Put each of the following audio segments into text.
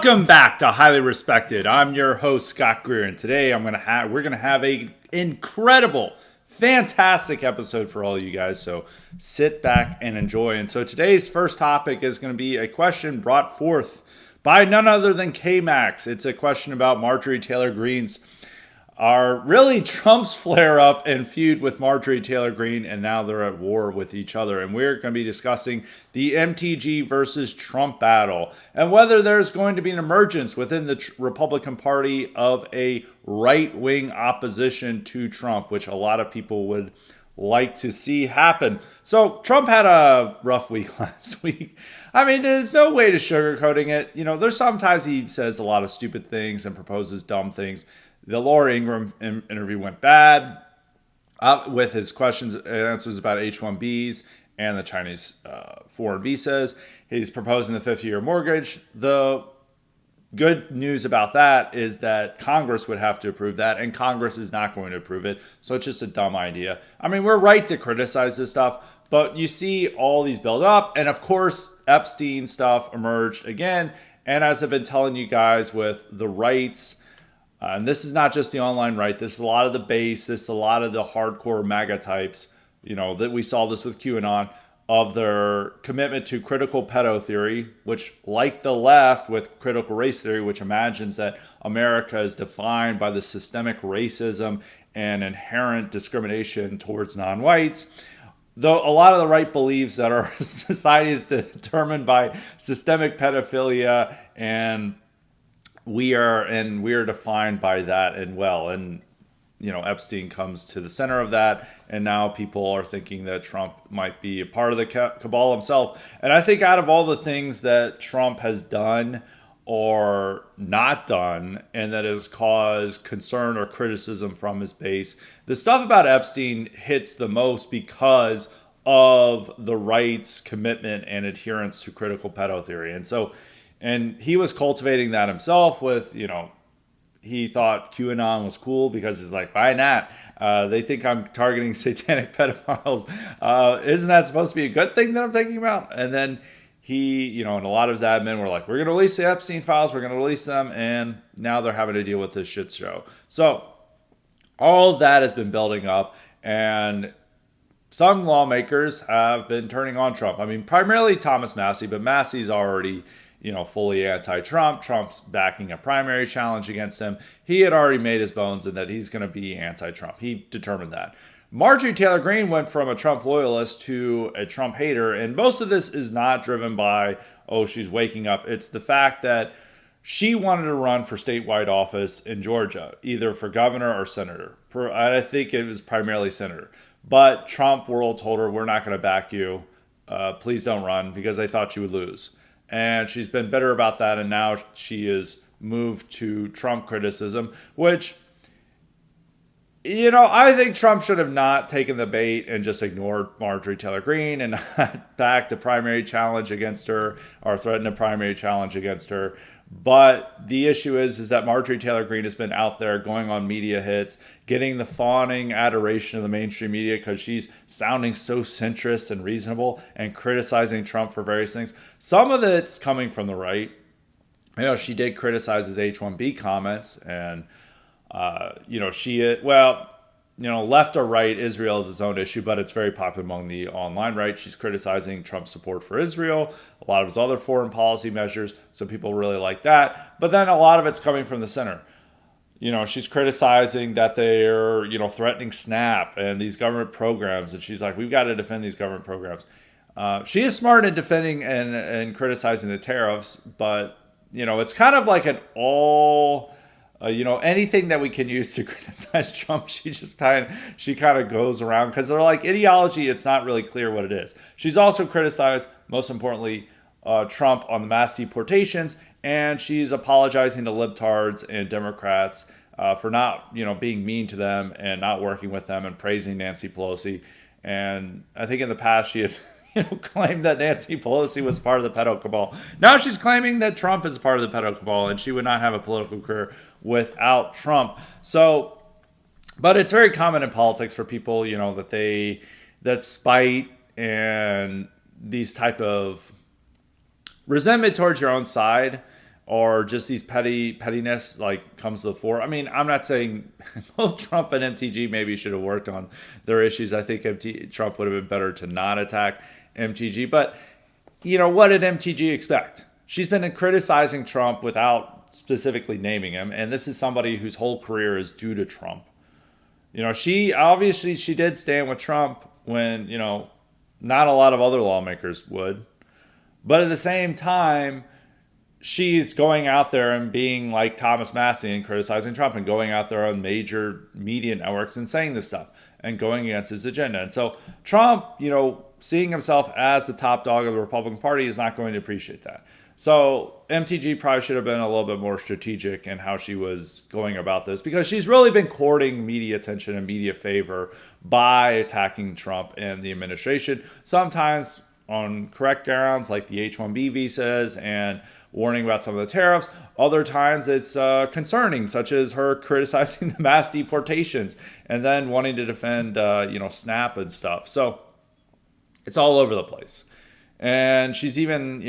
Welcome back to Highly Respected. I'm your host Scott Greer, and today we're gonna have a incredible, fantastic episode for all of you guys. So sit back and enjoy. And so today's first topic is going to be a question brought forth by none other than K-Max. It's a question about Marjorie Taylor Greene's really Trump's flare-up and feud with Marjorie Taylor Greene, and now they're at war with each other. And we're going to be discussing the MTG versus Trump battle and whether there's going to be an emergence within the Republican Party of a right-wing opposition to Trump, which a lot of people would like to see happen. So Trump had a rough week last week. I mean, there's no way to sugarcoating it. You know, there's sometimes he says a lot of stupid things and proposes dumb things. The Laura Ingraham interview went bad with his questions and answers about H-1Bs and the Chinese foreign visas. He's proposing the 50-year mortgage. The good news about that is that Congress would have to approve that, and Congress is not going to approve it. So it's just a dumb idea. I mean, we're right to criticize this stuff, but you see all these build up. And of course, Epstein stuff emerged again. And as I've been telling you guys with the rights, and this is not just the online right. This is a lot of the base. This is a lot of the hardcore MAGA types. You know, that we saw this with QAnon, of their commitment to critical pedo theory, which, like the left with critical race theory, which imagines that America is defined by the systemic racism and inherent discrimination towards non-whites. Though a lot of the right believes that our society is determined by systemic pedophilia, and we are defined by that. And you know, Epstein comes to the center of that, and now people are thinking that Trump might be a part of the cabal himself. And I think out of all the things that Trump has done or not done, and that has caused concern or criticism from his base, the stuff about Epstein hits the most because of the right's commitment and adherence to critical pedo theory. And he was cultivating that himself with, you know, he thought QAnon was cool because he's like, why not? They think I'm targeting satanic pedophiles. Isn't that supposed to be a good thing that I'm thinking about? And then he, you know, and a lot of his admin were like, we're going to release the Epstein files. We're going to release them. And now they're having to deal with this shit show. So all of that has been building up. And some lawmakers have been turning on Trump. I mean, primarily Thomas Massie, but Massie's already, you know, fully anti-Trump. Trump's backing a primary challenge against him. He had already made his bones in that he's going to be anti-Trump. He determined that. Marjorie Taylor Greene went from a Trump loyalist to a Trump hater, and most of this is not driven by, oh, she's waking up. It's the fact that she wanted to run for statewide office in Georgia, either for governor or senator. I think it was primarily senator. But Trump world told her, we're not going to back you. Please don't run, because they thought she would lose. And she's been bitter about that, and now she is moved to Trump criticism, which, you know, I think Trump should have not taken the bait and just ignored Marjorie Taylor Greene and not backed a primary challenge against her or threatened a primary challenge against her. But the issue is that Marjorie Taylor Greene has been out there going on media hits, getting the fawning adoration of the mainstream media because she's sounding so centrist and reasonable and criticizing Trump for various things. Some of it's coming from the right. You know, she did criticize his H-1B comments, and, you know, left or right, Israel is its own issue, but it's very popular among the online right. She's criticizing Trump's support for Israel, a lot of his other foreign policy measures, so people really like that. But then a lot of it's coming from the center. You know, she's criticizing that they're, you know, threatening SNAP and these government programs, and she's like, we've got to defend these government programs. She is smart in defending and criticizing the tariffs, but, you know, it's kind of like an all... you know, anything that we can use to criticize Trump, she kind of goes around, because they're like ideology. It's not really clear what it is. She's also criticized, most importantly, Trump on the mass deportations, and she's apologizing to libtards and Democrats for not, you know, being mean to them and not working with them, and praising Nancy Pelosi. And I think in the past she had claimed that Nancy Pelosi was part of the pedo cabal. Now she's claiming that Trump is part of the pedo cabal, and she would not have a political career without Trump. So, but it's very common in politics for people, you know, that spite and these type of resentment towards your own side or just these pettiness like comes to the fore. I mean, I'm not saying both Trump and MTG maybe should have worked on their issues. I think Trump would have been better to not attack MTG. But, what did MTG expect? She's been criticizing Trump without specifically naming him. And this is somebody whose whole career is due to Trump. She did stand with Trump when, not a lot of other lawmakers would. But at the same time, she's going out there and being like Thomas Massey and criticizing Trump and going out there on major media networks and saying this stuff and going against his agenda. And so Trump, seeing himself as the top dog of the Republican Party is not going to appreciate that. So MTG probably should have been a little bit more strategic in how she was going about this, because she's really been courting media attention and media favor by attacking Trump and the administration, sometimes on correct grounds like the H-1B visas and warning about some of the tariffs. Other times it's concerning, such as her criticizing the mass deportations and then wanting to defend, SNAP and stuff. So it's all over the place. And she's even,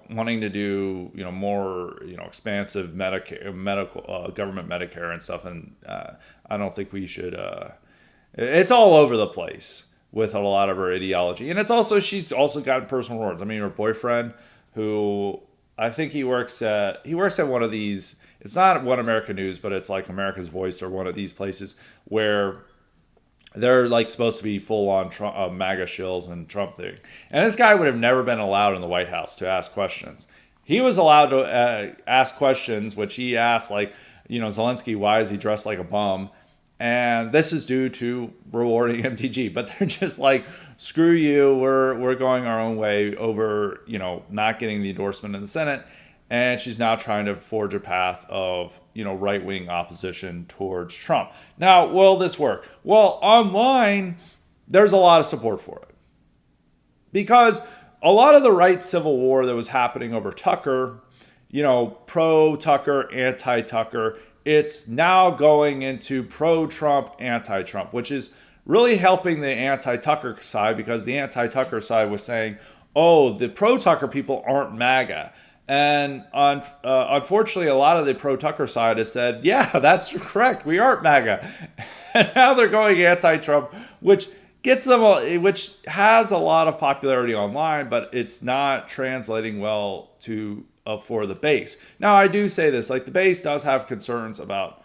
wanting to do, more, expansive medical government Medicare and stuff. And I don't think we should. It's all over the place with a lot of her ideology. And she's also gotten personal rewards. I mean, her boyfriend, who I think he works at one of these. It's not One American News, but it's like America's Voice or one of these places where they're like supposed to be full on Trump, MAGA shills and Trump thing. And this guy would have never been allowed in the White House to ask questions. He was allowed to ask questions, which he asked, like, Zelensky, why is he dressed like a bum? And this is due to rewarding MTG. But they're just like, screw you, we're going our own way over, not getting the endorsement in the Senate. And she's now trying to forge a path of, right-wing opposition towards Trump. Now, will this work? Well, online, there's a lot of support for it. Because a lot of the right civil war that was happening over Tucker, pro-Tucker, anti-Tucker, it's now going into pro-Trump, anti-Trump, which is really helping the anti-Tucker side, because the anti-Tucker side was saying, oh, the pro-Tucker people aren't MAGA. And unfortunately, a lot of the pro-Tucker side has said, yeah, that's correct, we aren't MAGA. And now they're going anti-Trump, which which has a lot of popularity online, but it's not translating well to for the base. Now, I do say this, like, the base does have concerns about,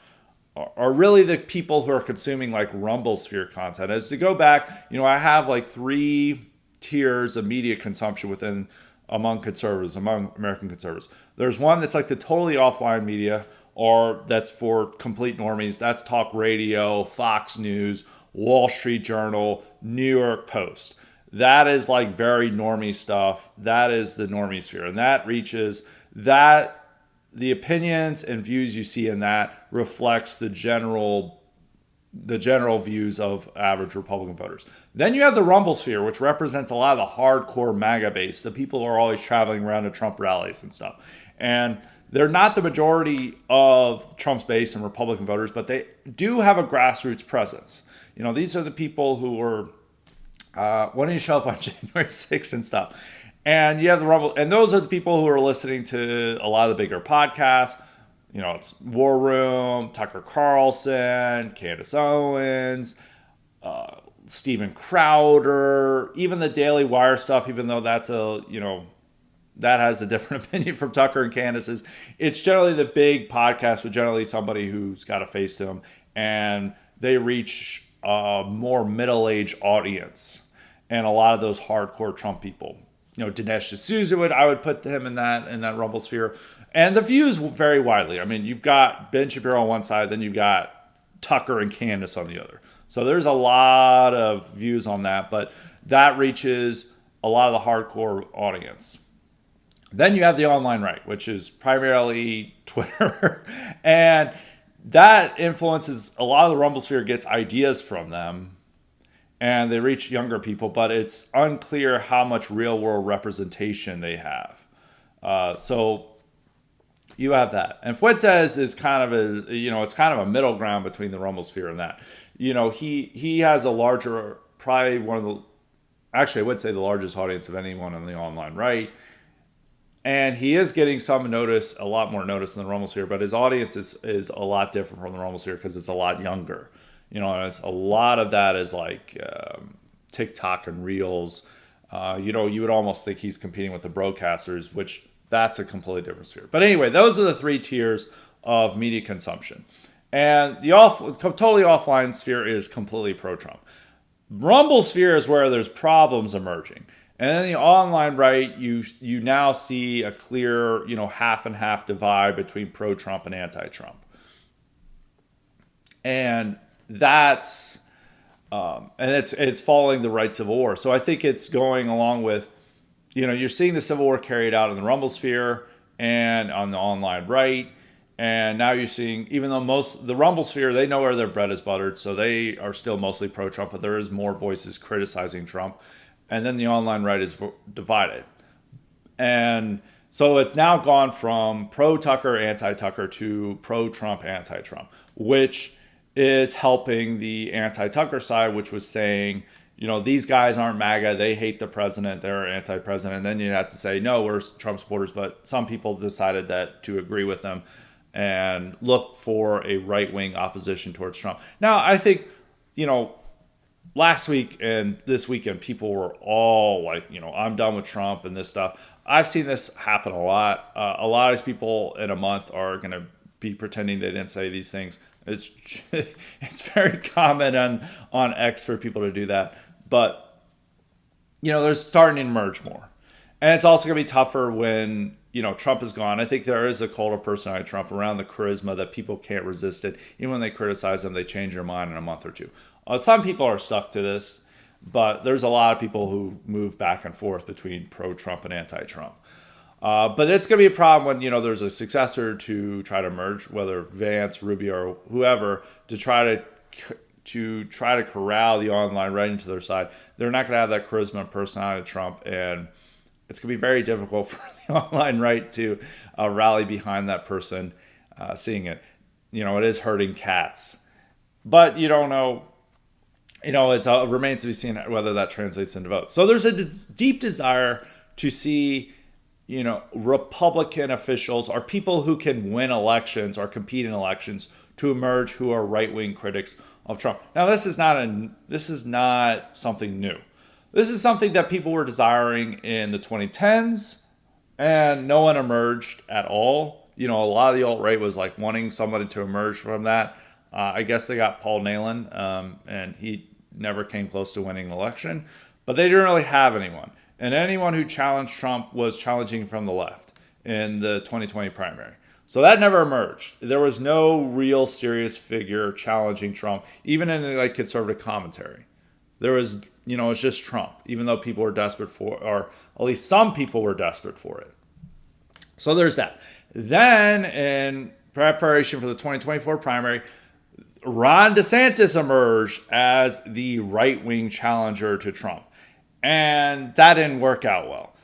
are really the people who are consuming like Rumble sphere content. As to go back, I have like 3 tiers of media consumption among American conservatives. There's one that's like the totally offline media, or that's for complete normies. That's talk radio, Fox News, Wall Street Journal, New York Post. That is like very normie stuff. That is the normie sphere. And that reaches that the opinions and views you see in that reflects the general views of average Republican voters. Then you have the Rumble sphere, which represents a lot of the hardcore MAGA base, the people who are always traveling around to Trump rallies and stuff. And they're not the majority of Trump's base and Republican voters, but they do have a grassroots presence. These are the people who were wanting to show up on January 6th and stuff. And you have the Rumble, and those are the people who are listening to a lot of the bigger podcasts. It's War Room, Tucker Carlson, Candace Owens, Steven Crowder, even the Daily Wire stuff, even though that's that has a different opinion from Tucker and Candace's. It's generally the big podcast with generally somebody who's got a face to them, and they reach a more middle-aged audience, and a lot of those hardcore Trump people. Dinesh D'Souza I would put him in that Rumble sphere. And the views vary widely. I mean, you've got Ben Shapiro on one side, then you've got Tucker and Candace on the other. So there's a lot of views on that, but that reaches a lot of the hardcore audience. Then you have the online right, which is primarily Twitter. And that influences a lot of the Rumble sphere, gets ideas from them, and they reach younger people, but it's unclear how much real world representation they have. So you have that. And Fuentes is kind of it's kind of a middle ground between the Rumble sphere and that. He has a larger, probably one of the, actually I would say the largest audience of anyone on the online right. And he is getting some notice, a lot more notice in the Rumble sphere, but his audience is a lot different from the Rumble sphere because it's a lot younger. And it's a lot of that is like TikTok and Reels. You would almost think he's competing with the broadcasters, which that's a completely different sphere. But anyway, those are the three tiers of media consumption. And the totally offline sphere is completely pro-Trump. Rumble sphere is where there's problems emerging. And then the online right, you now see a clear, half and half divide between pro-Trump and anti-Trump. And that's it's following the right civil war. So I think it's going along with, you're seeing the civil war carried out in the Rumble sphere and on the online right. And now you're seeing, even though the Rumble sphere, they know where their bread is buttered, so they are still mostly pro-Trump, but there is more voices criticizing Trump. And then the online right is divided. And so it's now gone from pro-Tucker, anti-Tucker to pro-Trump, anti-Trump, which is helping the anti-Tucker side, which was saying, these guys aren't MAGA, they hate the president, they're anti-president. And then you have to say, no, we're Trump supporters, but some people decided that to agree with them and look for a right-wing opposition towards Trump. Now, I think, last week and this weekend, people were all like, I'm done with Trump and this stuff. I've seen this happen a lot. A lot of these people in a month are going to be pretending they didn't say these things. It's very common on X for people to do that. But, they're starting to emerge more. And it's also going to be tougher when, Trump is gone. I think there is a cult of personality Trump around the charisma that people can't resist it. Even when they criticize him, they change their mind in a month or two. Some people are stuck to this, but there's a lot of people who move back and forth between pro-Trump and anti-Trump. But it's going to be a problem when, there's a successor to try to merge, whether Vance, Rubio, or whoever, to try to corral the online right into their side. They're not going to have that charisma and personality of Trump, and it's going to be very difficult for the online right to rally behind that person seeing it. It is hurting cats. But you don't know. It remains to be seen whether that translates into votes. So there's a deep desire to see, Republican officials or people who can win elections or compete in elections to emerge who are right-wing critics of Trump. Now, this is not something new. This is something that people were desiring in the 2010s, and no one emerged at all. A lot of the alt-right was like wanting somebody to emerge from that. I guess they got Paul Nehlen, and he never came close to winning an election, but they didn't really have anyone. And anyone who challenged Trump was challenging from the left in the 2020 primary. So that never emerged. There was no real serious figure challenging Trump, even in like conservative commentary. There was, it's just Trump, even though people were desperate for, or at least some people were desperate for it. So there's that. Then in preparation for the 2024 primary, Ron DeSantis emerged as the right-wing challenger to Trump. And that didn't work out well.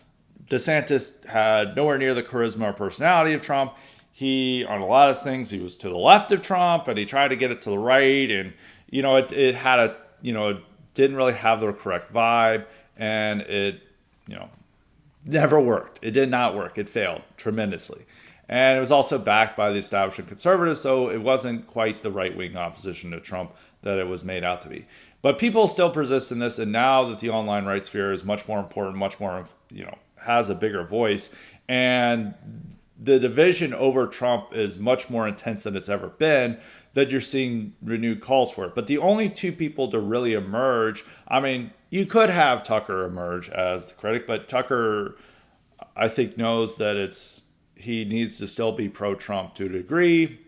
DeSantis had nowhere near the charisma or personality of Trump. He, on a lot of things, he was to the left of Trump, and he tried to get it to the right. And, it had it didn't really have the correct vibe. And it, never worked. It did not work. It failed tremendously. And it was also backed by the establishment conservatives, so it wasn't quite the right-wing opposition to Trump that it was made out to be. But people still persist in this, and now that the online right sphere is much more important, much more, has a bigger voice, and the division over Trump is much more intense than it's ever been, that you're seeing renewed calls for it. But the only two people to really emerge, you could have Tucker emerge as the critic, but Tucker, I think, knows that he needs to still be pro-Trump to a degree.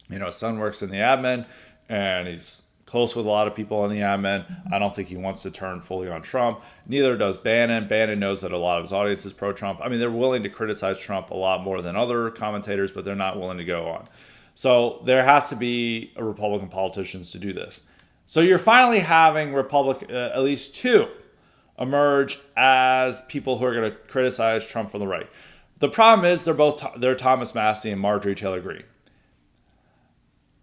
His son works in the admin, and he's close with a lot of people in the admin. I don't think he wants to turn fully on Trump. Neither does Bannon. Bannon knows that a lot of his audience is pro-Trump. They're willing to criticize Trump a lot more than other commentators, but they're not willing to go on. So there has to be Republican politicians to do this. So you're finally having at least two emerge as people who are going to criticize Trump from the right. The problem is they're Thomas Massie and Marjorie Taylor Greene.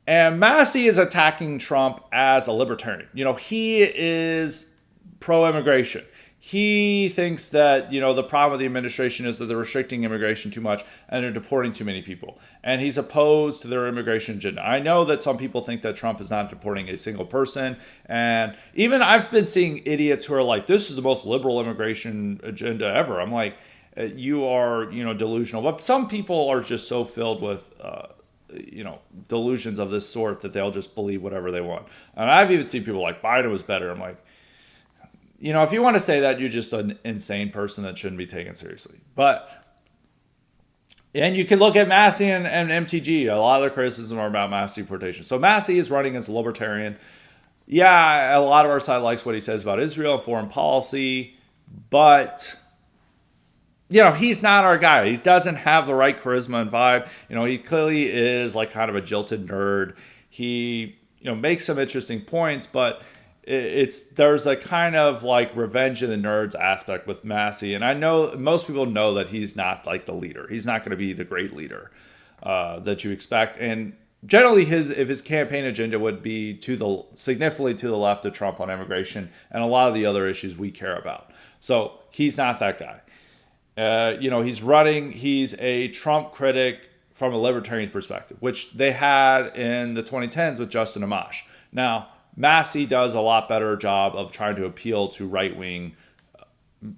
And Massie is attacking Trump as a libertarian. He is pro-immigration. He thinks that, the problem with the administration is that they're restricting immigration too much and they're deporting too many people. And he's opposed to their immigration agenda. I know that some people think that Trump is not deporting a single person. And even I've been seeing idiots who are like, this is the most liberal immigration agenda ever. I'm like, you are, delusional. But some people are just so filled with, delusions of this sort that they'll just believe whatever they want. And I've even seen people like, Biden was better. I'm like, if you want to say that, you're just an insane person that shouldn't be taken seriously. And you can look at Massey and MTG. A lot of the criticism are about mass deportation. So Massey is running as a libertarian. Yeah, a lot of our side likes what he says about Israel and foreign policy, but he's not our guy. He doesn't have the right charisma and vibe. He clearly is like kind of a jilted nerd. He, makes some interesting points, but there's a kind of like revenge in the nerds aspect with Massey. And I know most people know that he's not like the leader. He's not going to be the great leader that you expect. And generally if his campaign agenda would be significantly to the left of Trump on immigration and a lot of the other issues we care about. So he's not that guy. He's a Trump critic from a libertarian perspective, which they had in the 2010s with Justin Amash. Now, Massey does a lot better job of trying to appeal to right-wing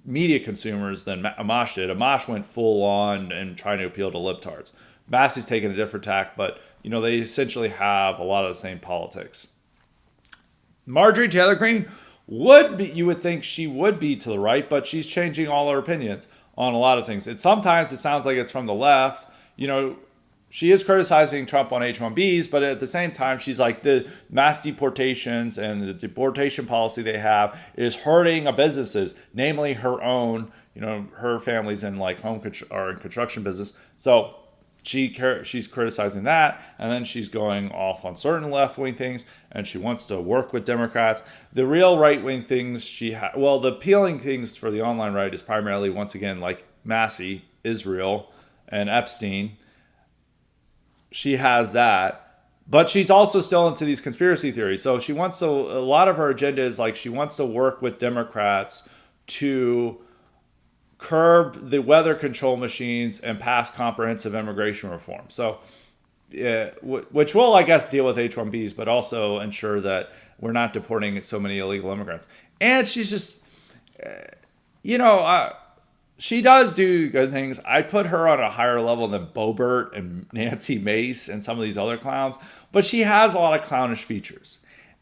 media consumers than Amash did. Amash went full on and trying to appeal to libtards. Massey's taken a different tack, but they essentially have a lot of the same politics. Marjorie Taylor Greene you would think she would be to the right, but she's changing all her opinions on a lot of things. Sometimes it sounds like it's from the left. She is criticizing Trump on H-1Bs, but at the same time, she's like, the mass deportations and the deportation policy they have is hurting businesses, namely her own. Her family's in like in construction business. So she's criticizing that, and then she's going off on certain left-wing things, and she wants to work with Democrats. The real right-wing things the appealing things for the online right is primarily, once again, like Massey, Israel, and Epstein. She has that, but she's also still into these conspiracy theories. So a lot of her agenda is like she wants to work with Democrats to curb the weather control machines and pass comprehensive immigration reform. So, which will, I guess, deal with H-1Bs, but also ensure that we're not deporting so many illegal immigrants. And she's just, she does do good things. I put her on a higher level than Boebert and Nancy Mace and some of these other clowns, but she has a lot of clownish features.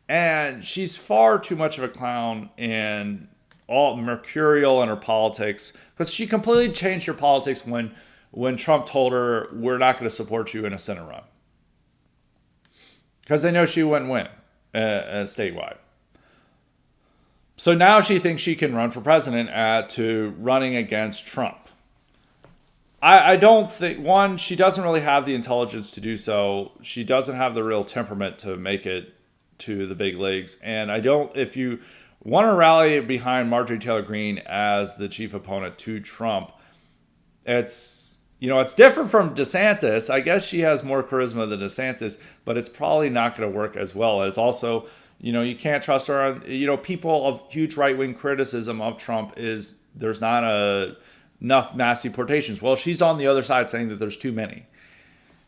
And she's far too much of a clown and all mercurial in her politics, because she completely changed her politics when Trump told her, we're not going to support you in a Senate run. Because they know she wouldn't win statewide. So now she thinks she can run for president to running against Trump. I don't think, she doesn't really have the intelligence to do so. She doesn't have the real temperament to make it to the big leagues. And if you want to rally behind Marjorie Taylor Greene as the chief opponent to Trump, it's different from DeSantis. I guess she has more charisma than DeSantis, but it's probably not going to work as well. It's also, you can't trust her on, people of huge right-wing criticism of Trump is there's not enough mass deportations. Well, she's on the other side saying that there's too many.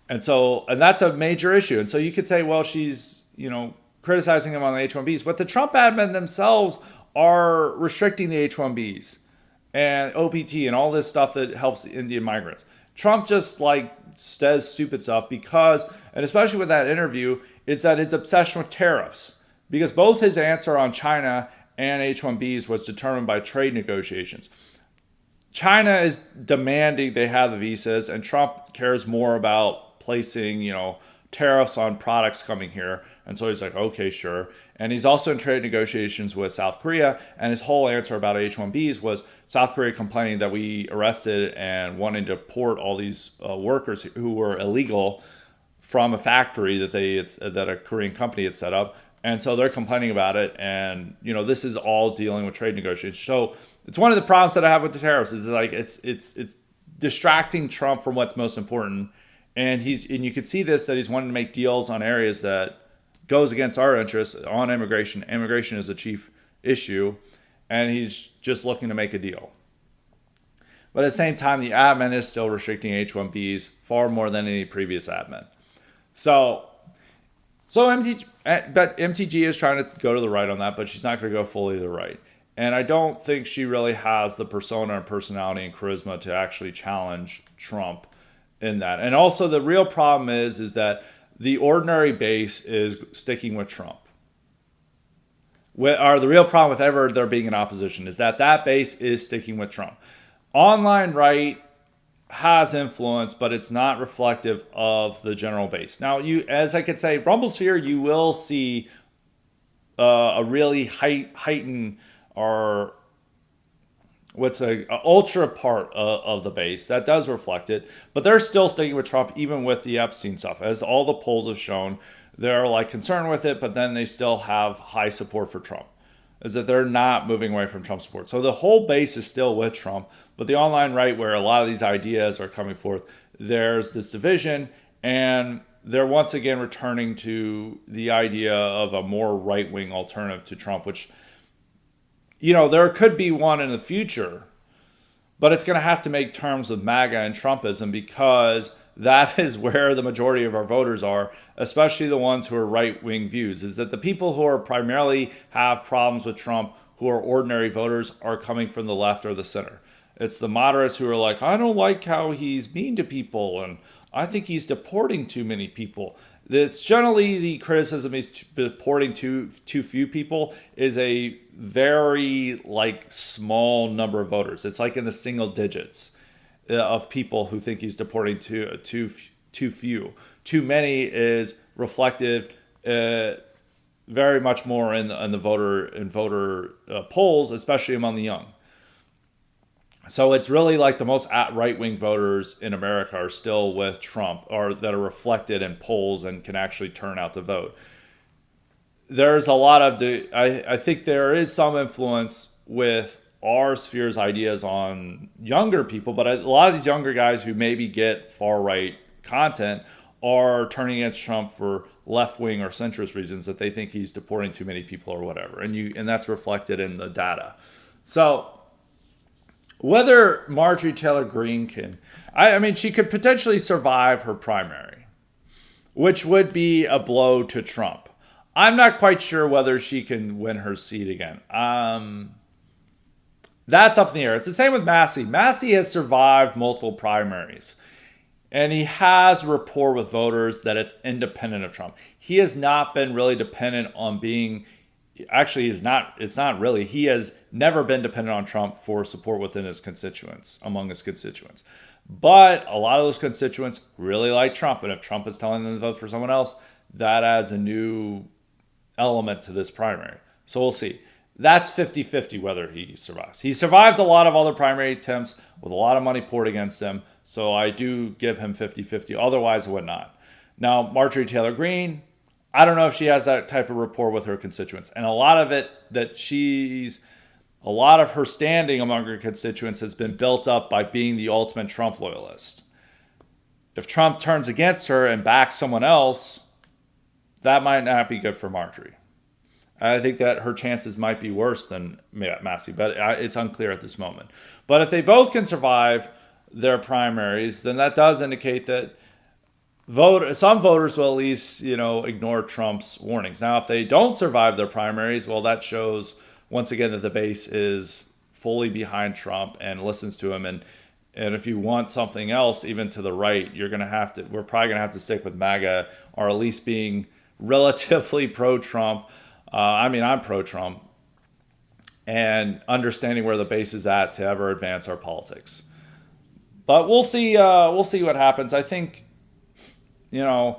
And that's a major issue. And so you could say, well, she's, criticizing him on the H-1Bs, but the Trump admin themselves are restricting the H-1Bs and OPT and all this stuff that helps Indian migrants. Trump just says stupid stuff because, and especially with that interview, it's that his obsession with tariffs, because both his answer on China and H-1Bs was determined by trade negotiations. China is demanding they have the visas, and Trump cares more about placing, tariffs on products coming here. And so he's like, okay, sure. And he's also in trade negotiations with South Korea. And his whole answer about H-1Bs was South Korea complaining that we arrested and wanted to deport all these workers who were illegal from a factory that a Korean company had set up. And so they're complaining about it. And, this is all dealing with trade negotiations. So it's one of the problems that I have with the tariffs is it's distracting Trump from what's most important. And you could see that he's wanting to make deals on areas that goes against our interests on immigration. Immigration is a chief issue. and he's just looking to make a deal. But at the same time, the admin is still restricting H-1Bs far more than any previous admin. So MTG is trying to go to the right on that, but she's not going to go fully to the right. And I don't think she really has the persona and personality and charisma to actually challenge Trump in that. And also the real problem is that the ordinary base is sticking with Trump. Or the real problem with ever there being an opposition is that base is sticking with Trump. Online right has influence, but it's not reflective of the general base. Now, as I could say, Rumblesphere, you will see a really heightened or what's a ultra part of the base that does reflect it, but they're still sticking with Trump even with the Epstein stuff. As all the polls have shown, they're like concerned with it, but then they still have high support for Trump. Is that they're not moving away from Trump support. So the whole base is still with Trump, but the online right, where a lot of these ideas are coming forth, there's this division, and they're once again returning to the idea of a more right-wing alternative to Trump, which, there could be one in the future, but it's going to have to make terms with MAGA and Trumpism, because that is where the majority of our voters are, especially the ones who are right-wing views, is that the people who are primarily have problems with Trump, who are ordinary voters, are coming from the left or the center. It's the moderates who are like, I don't like how he's mean to people, and I think he's deporting too many people. It's generally the criticism he's deporting too few people is a very small number of voters. It's like in the single digits of people who think he's deporting too few. Too many is reflective very much more in the voter polls, especially among the young. So it's really like the most right-wing voters in America are still with Trump, or that are reflected in polls and can actually turn out to vote. There's a lot of I think there is some influence with our sphere's ideas on younger people, but a lot of these younger guys who maybe get far-right content are turning against Trump for left-wing or centrist reasons, that they think he's deporting too many people or whatever, and that's reflected in the data. So whether Marjorie Taylor Greene can, she could potentially survive her primary, which would be a blow to Trump. I'm not quite sure whether she can win her seat again. That's up in the air. It's the same with Massey. Massey has survived multiple primaries, and he has rapport with voters that it's independent of Trump. He has not been really dependent on being, actually it's not really, he has never been dependent on Trump for support within his constituents, among his constituents. But a lot of those constituents really like Trump, and if Trump is telling them to vote for someone else, that adds a new element to this primary. So we'll see. That's 50-50 whether he survives. He survived a lot of other primary attempts with a lot of money poured against him, so I do give him 50-50. Otherwise, I would not. Now, Marjorie Taylor Greene, I don't know if she has that type of rapport with her constituents. And a lot of it, a lot of her standing among her constituents has been built up by being the ultimate Trump loyalist. If Trump turns against her and backs someone else, that might not be good for Marjorie. I think that her chances might be worse than Massey, but it's unclear at this moment. But if they both can survive their primaries, then that does indicate that some voters will at least, ignore Trump's warnings. Now, if they don't survive their primaries, well, that shows once again that the base is fully behind Trump and listens to him. And if you want something else, even to the right, we're probably gonna have to stick with MAGA, or at least being relatively pro-Trump. I'm pro-Trump, and understanding where the base is at to ever advance our politics. But we'll see. We'll see what happens. I think, I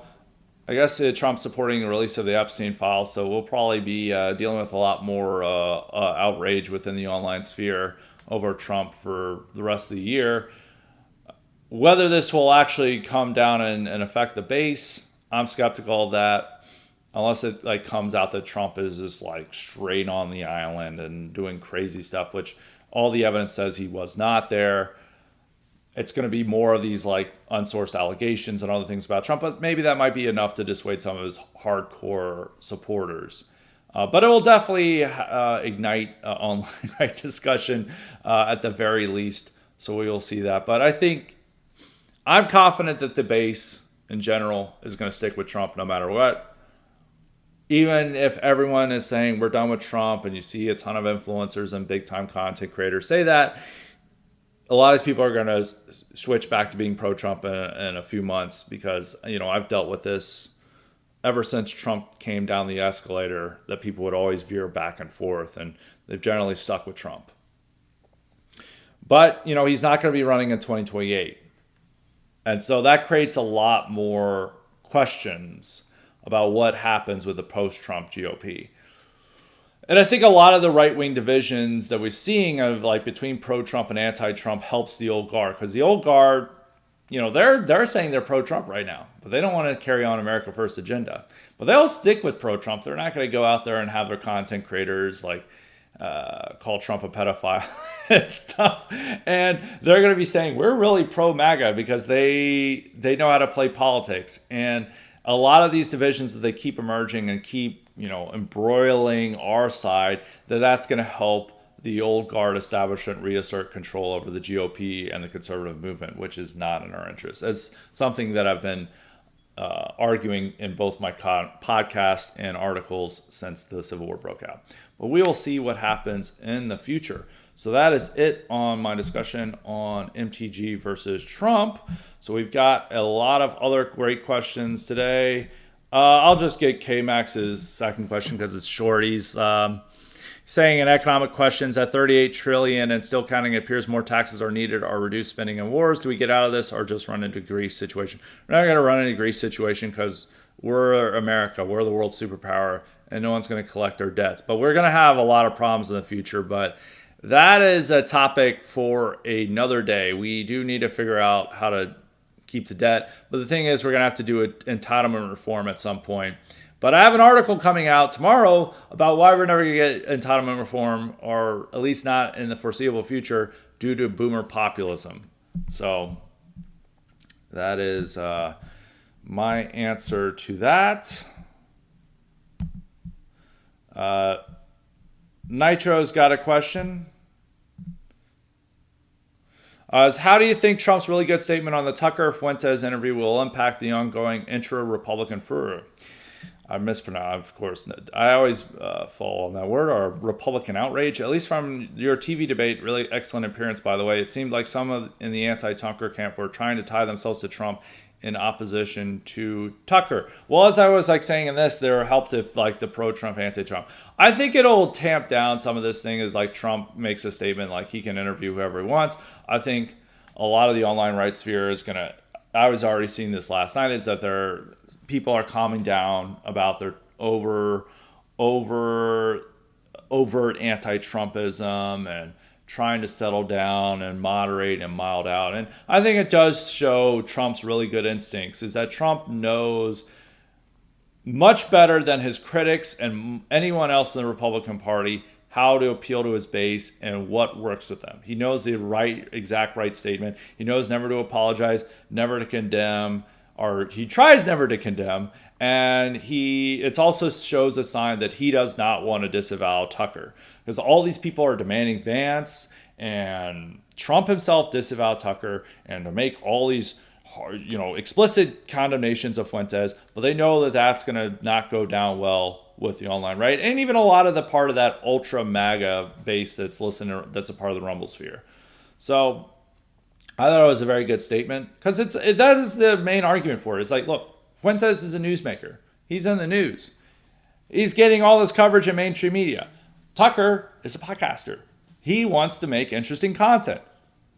guess Trump's supporting the release of the Epstein files, so we'll probably be dealing with a lot more outrage within the online sphere over Trump for the rest of the year. Whether this will actually come down and affect the base, I'm skeptical of that. Unless it comes out that Trump is just straight on the island and doing crazy stuff, which all the evidence says he was not there. It's going to be more of these unsourced allegations and other things about Trump, but maybe that might be enough to dissuade some of his hardcore supporters. But it will definitely ignite online discussion at the very least. So we will see that. But I think I'm confident that the base in general is going to stick with Trump no matter what. Even if everyone is saying we're done with Trump and you see a ton of influencers and big time content creators say that, a lot of these people are going to switch back to being pro-Trump in a few months because, I've dealt with this ever since Trump came down the escalator, that people would always veer back and forth, and they've generally stuck with Trump. But, he's not going to be running in 2028. And so that creates a lot more questions about what happens with the post-Trump GOP. And I think a lot of the right-wing divisions that we're seeing of like between pro-Trump and anti-Trump helps the old guard, because the old guard, they're saying they're pro-Trump right now, but they don't want to carry on America First agenda. But they'll stick with pro-Trump. They're not going to go out there and have their content creators like call Trump a pedophile and stuff. And they're going to be saying we're really pro-MAGA because they know how to play politics. And a lot of these divisions that they keep emerging and keep embroiling our side, that's going to help the old guard establishment reassert control over the GOP and the conservative movement, which is not in our interest. As something that I've been arguing in both my podcasts and articles since the Civil War broke out. But we will see what happens in the future. So that is it on my discussion on MTG versus Trump. So we've got a lot of other great questions today. I'll just get K-Max's second question because it's short. He's saying in economic questions at 38 trillion and still counting, it appears more taxes are needed or reduced spending and wars. Do we get out of this or just run into Greece situation? We're not going to run into Greece situation because we're America. We're the world superpower and no one's going to collect our debts. But we're going to have a lot of problems in the future. But that is a topic for another day. We do need to figure out how to keep the debt. But the thing is, we're going to have to do an entitlement reform at some point. But I have an article coming out tomorrow about why we're never going to get entitlement reform, or at least not in the foreseeable future, due to boomer populism. So that is my answer to that. Nitro's got a question. How do you think Trump's really good statement on the Tucker Fuentes interview will impact the ongoing intra-Republican furor? I mispronounced, of course. I always fall on that word, or Republican outrage. At least from your TV debate, really excellent appearance, by the way. It seemed like some in the anti-Tucker camp were trying to tie themselves to Trump in opposition to Tucker. Well, as I was saying in this, there helped if the pro-Trump, anti-Trump. I think it'll tamp down some of this thing as Trump makes a statement like he can interview whoever he wants. I think a lot of the online right sphere is going to, I was already seeing this last night, is that people are calming down about their overt anti-Trumpism and trying to settle down and moderate and mild out. And I think it does show Trump's really good instincts, is that Trump knows much better than his critics and anyone else in the Republican Party how to appeal to his base and what works with them. He knows the exact right statement. He knows never to apologize, never to condemn, or he tries never to condemn. And it also shows a sign that he does not want to disavow Tucker, because all these people are demanding Vance and Trump himself disavow Tucker and to make all these explicit condemnations of Fuentes, but they know that that's going to not go down well with the online right, and even a lot of the part of that ultra MAGA base that's that's a part of the Rumble sphere. So I thought it was a very good statement, because that is the main argument for it. It's look, Fuentes is a newsmaker. He's in the news. He's getting all this coverage in mainstream media. Tucker is a podcaster. He wants to make interesting content.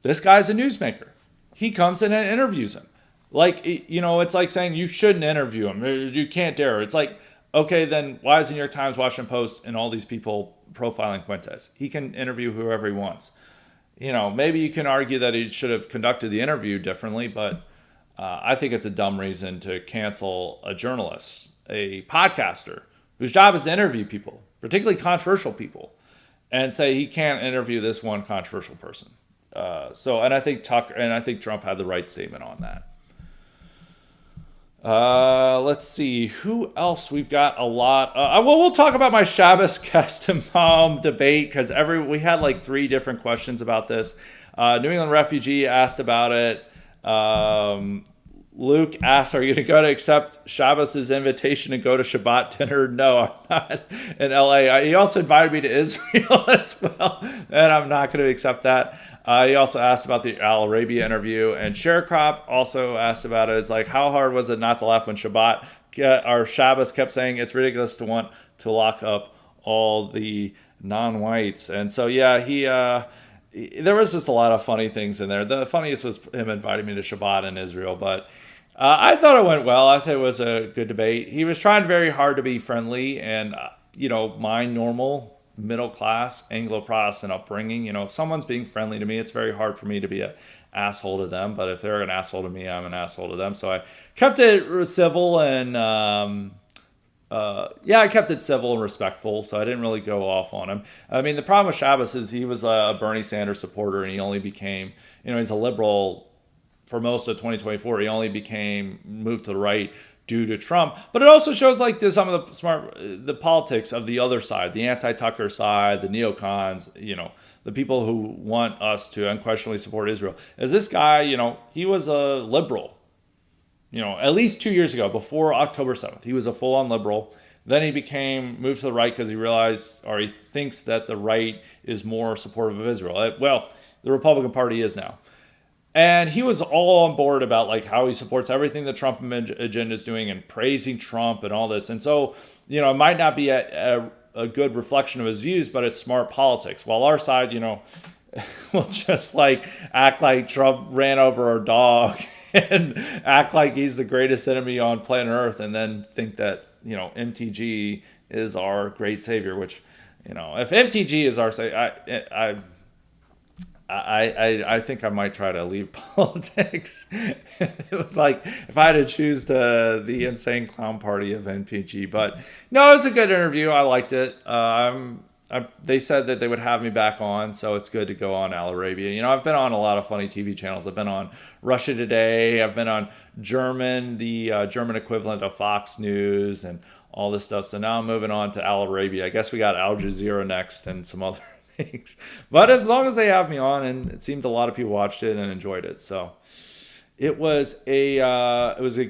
This guy's a newsmaker. He comes in and interviews him. It's like saying you shouldn't interview him. You can't dare. It's okay, then why is the New York Times, Washington Post, and all these people profiling Fuentes? He can interview whoever he wants. Maybe you can argue that he should have conducted the interview differently, but I think it's a dumb reason to cancel a journalist, a podcaster, whose job is to interview people, particularly controversial people, and say he can't interview this one controversial person. And I think Trump had the right statement on that. Let's see who else we've got a lot. Well, we'll talk about my Shabbos cast and mom debate because we had like three different questions about this. New England refugee asked about it. Luke asked, "Are you going to go to accept Shabbos's invitation and go to Shabbat dinner?" No, I'm not in LA. He also invited me to Israel as well, and I'm not going to accept that. He also asked about the Al Arabiya interview, and Sharecrop also asked about it. It's like, how hard was it not to laugh when Shabbos kept saying it's ridiculous to want to lock up all the non-whites? And so, yeah, there was just a lot of funny things in there. The funniest was him inviting me to Shabbat in Israel, but I thought it went well. I thought it was a good debate. He was trying very hard to be friendly and, my normal middle class Anglo-Protestant upbringing. If someone's being friendly to me, it's very hard for me to be an asshole to them. But if they're an asshole to me, I'm an asshole to them. So I kept it civil and I kept it civil and respectful. So I didn't really go off on him. I mean, the problem with Shabbos is he was a Bernie Sanders supporter, and he only became, he's a liberal for most of 2024. He only moved to the right due to Trump. But it also shows like some of the politics of the other side, the anti-Tucker side, the neocons, the people who want us to unquestionably support Israel. As this guy, he was a liberal, at least 2 years ago, before October 7th. He was a full-on liberal. Then he moved to the right because he realized, or he thinks that the right is more supportive of Israel. Well, the Republican Party is now. And he was all on board about like how he supports everything the Trump agenda is doing and praising Trump and all this. And so, it might not be a good reflection of his views, but it's smart politics. While our side, will just like act like Trump ran over our dog and act like he's the greatest enemy on planet Earth, and then think that, MTG is our great savior, which, if MTG is our savior, I think I might try to leave politics. It was like if I had to choose the insane clown party of NPG. But no, it was a good interview. I liked it. They said that they would have me back on, so it's good to go on Al Arabiya. I've been on a lot of funny TV channels. I've been on Russia Today. I've been on the German equivalent of Fox News and all this stuff. So now I'm moving on to Al Arabiya. I guess we got Al Jazeera next and some other things. But as long as they have me on, and it seemed a lot of people watched it and enjoyed it, so it was a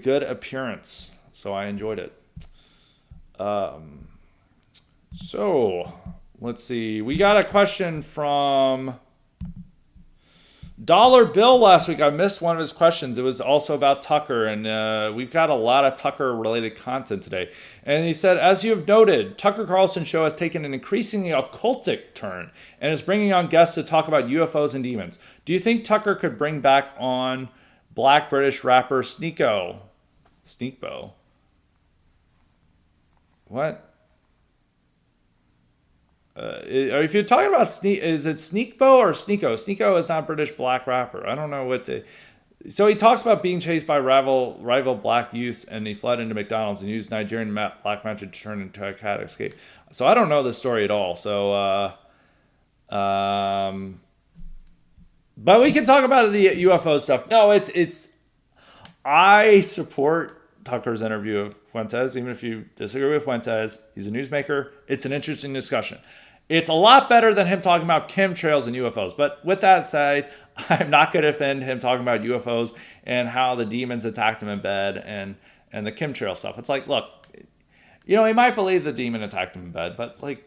good appearance. So I enjoyed it. So let's see. We got a question from Dollar Bill last week. I missed one of his questions. It was also about Tucker, and we've got a lot of Tucker-related content today. And he said, as you have noted, Tucker Carlson show has taken an increasingly occultic turn and is bringing on guests to talk about UFOs and demons. Do you think Tucker could bring back on Black British rapper Sneakbo? What? If you're talking about is it Sneakbo or Sneeko? Sneeko is not a British black rapper. I don't know what So he talks about being chased by rival black youths, and he fled into McDonald's and used Nigerian black magic to turn into a cat escape. So I don't know this story at all. So, but we can talk about the UFO stuff. No, I support Tucker's interview of Fuentes, even if you disagree with Fuentes. He's a newsmaker. It's an interesting discussion. It's a lot better than him talking about chemtrails and UFOs. But with that said, I'm not going to defend him talking about UFOs and how the demons attacked him in bed and the chemtrail stuff. It's like, look, he might believe the demon attacked him in bed, but like,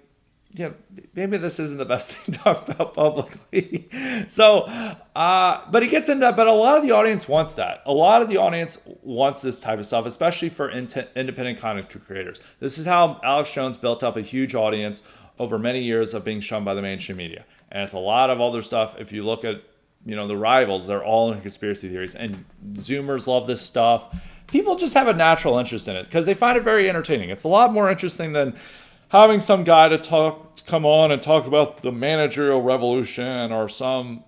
maybe this isn't the best thing to talk about publicly. So, but he gets into that. But a lot of the audience wants that. A lot of the audience wants this type of stuff, especially for independent content creators. This is how Alex Jones built up a huge audience over many years of being shunned by the mainstream media. And it's a lot of other stuff. If you look at, the rivals, they're all in conspiracy theories. And Zoomers love this stuff. People just have a natural interest in it because they find it very entertaining. It's a lot more interesting than having some guy to come on and talk about the managerial revolution or some,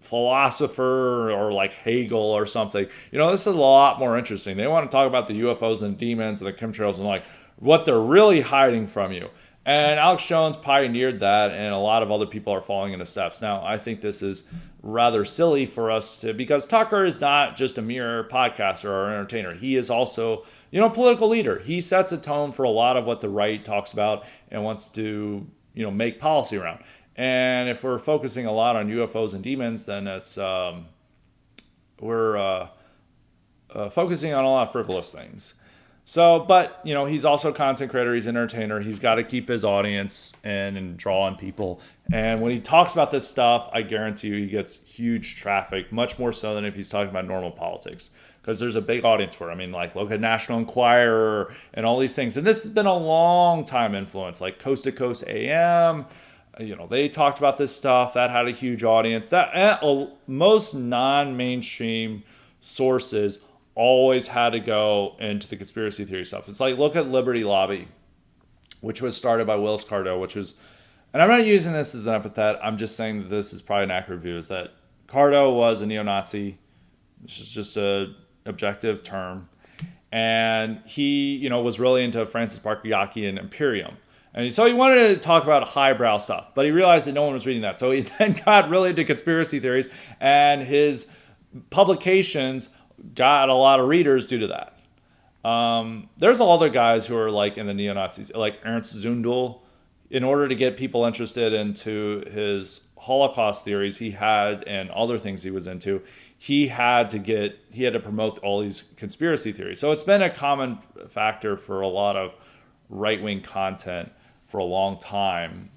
philosopher or like Hegel or something. This is a lot more interesting. They want to talk about the UFOs and demons and the chemtrails and like what they're really hiding from you. And Alex Jones pioneered that, and a lot of other people are following in his steps. Now, I think this is rather silly for us to, because Tucker is not just a mere podcaster or entertainer. He is also, a political leader. He sets a tone for a lot of what the right talks about and wants to, make policy around. And if we're focusing a lot on UFOs and demons, then we're focusing on a lot of frivolous things. So, but, he's also a content creator. He's an entertainer. He's got to keep his audience and draw on people. And when he talks about this stuff, I guarantee you he gets huge traffic, much more so than if he's talking about normal politics. Because there's a big audience for it. I mean, like, look at National Enquirer and all these things. And this has been a long time influence, like Coast to Coast AM. They talked about this stuff. That had a huge audience. That most non-mainstream sources always had to go into the conspiracy theory stuff. It's like, look at Liberty Lobby, which was started by Willis Carto, and I'm not using this as an epithet. I'm just saying that this is probably an accurate view, is that Carto was a neo-Nazi. This is just a objective term. And he, was really into Francis Bacchiacchi and Imperium. And so he wanted to talk about highbrow stuff, but he realized that no one was reading that. So he then got really into conspiracy theories, and his publications got a lot of readers due to that. There's all other guys who are like in the neo-Nazis, like Ernst Zundel. In order to get people interested into his Holocaust theories and other things he was into, he had to promote all these conspiracy theories. So it's been a common factor for a lot of right-wing content for a long time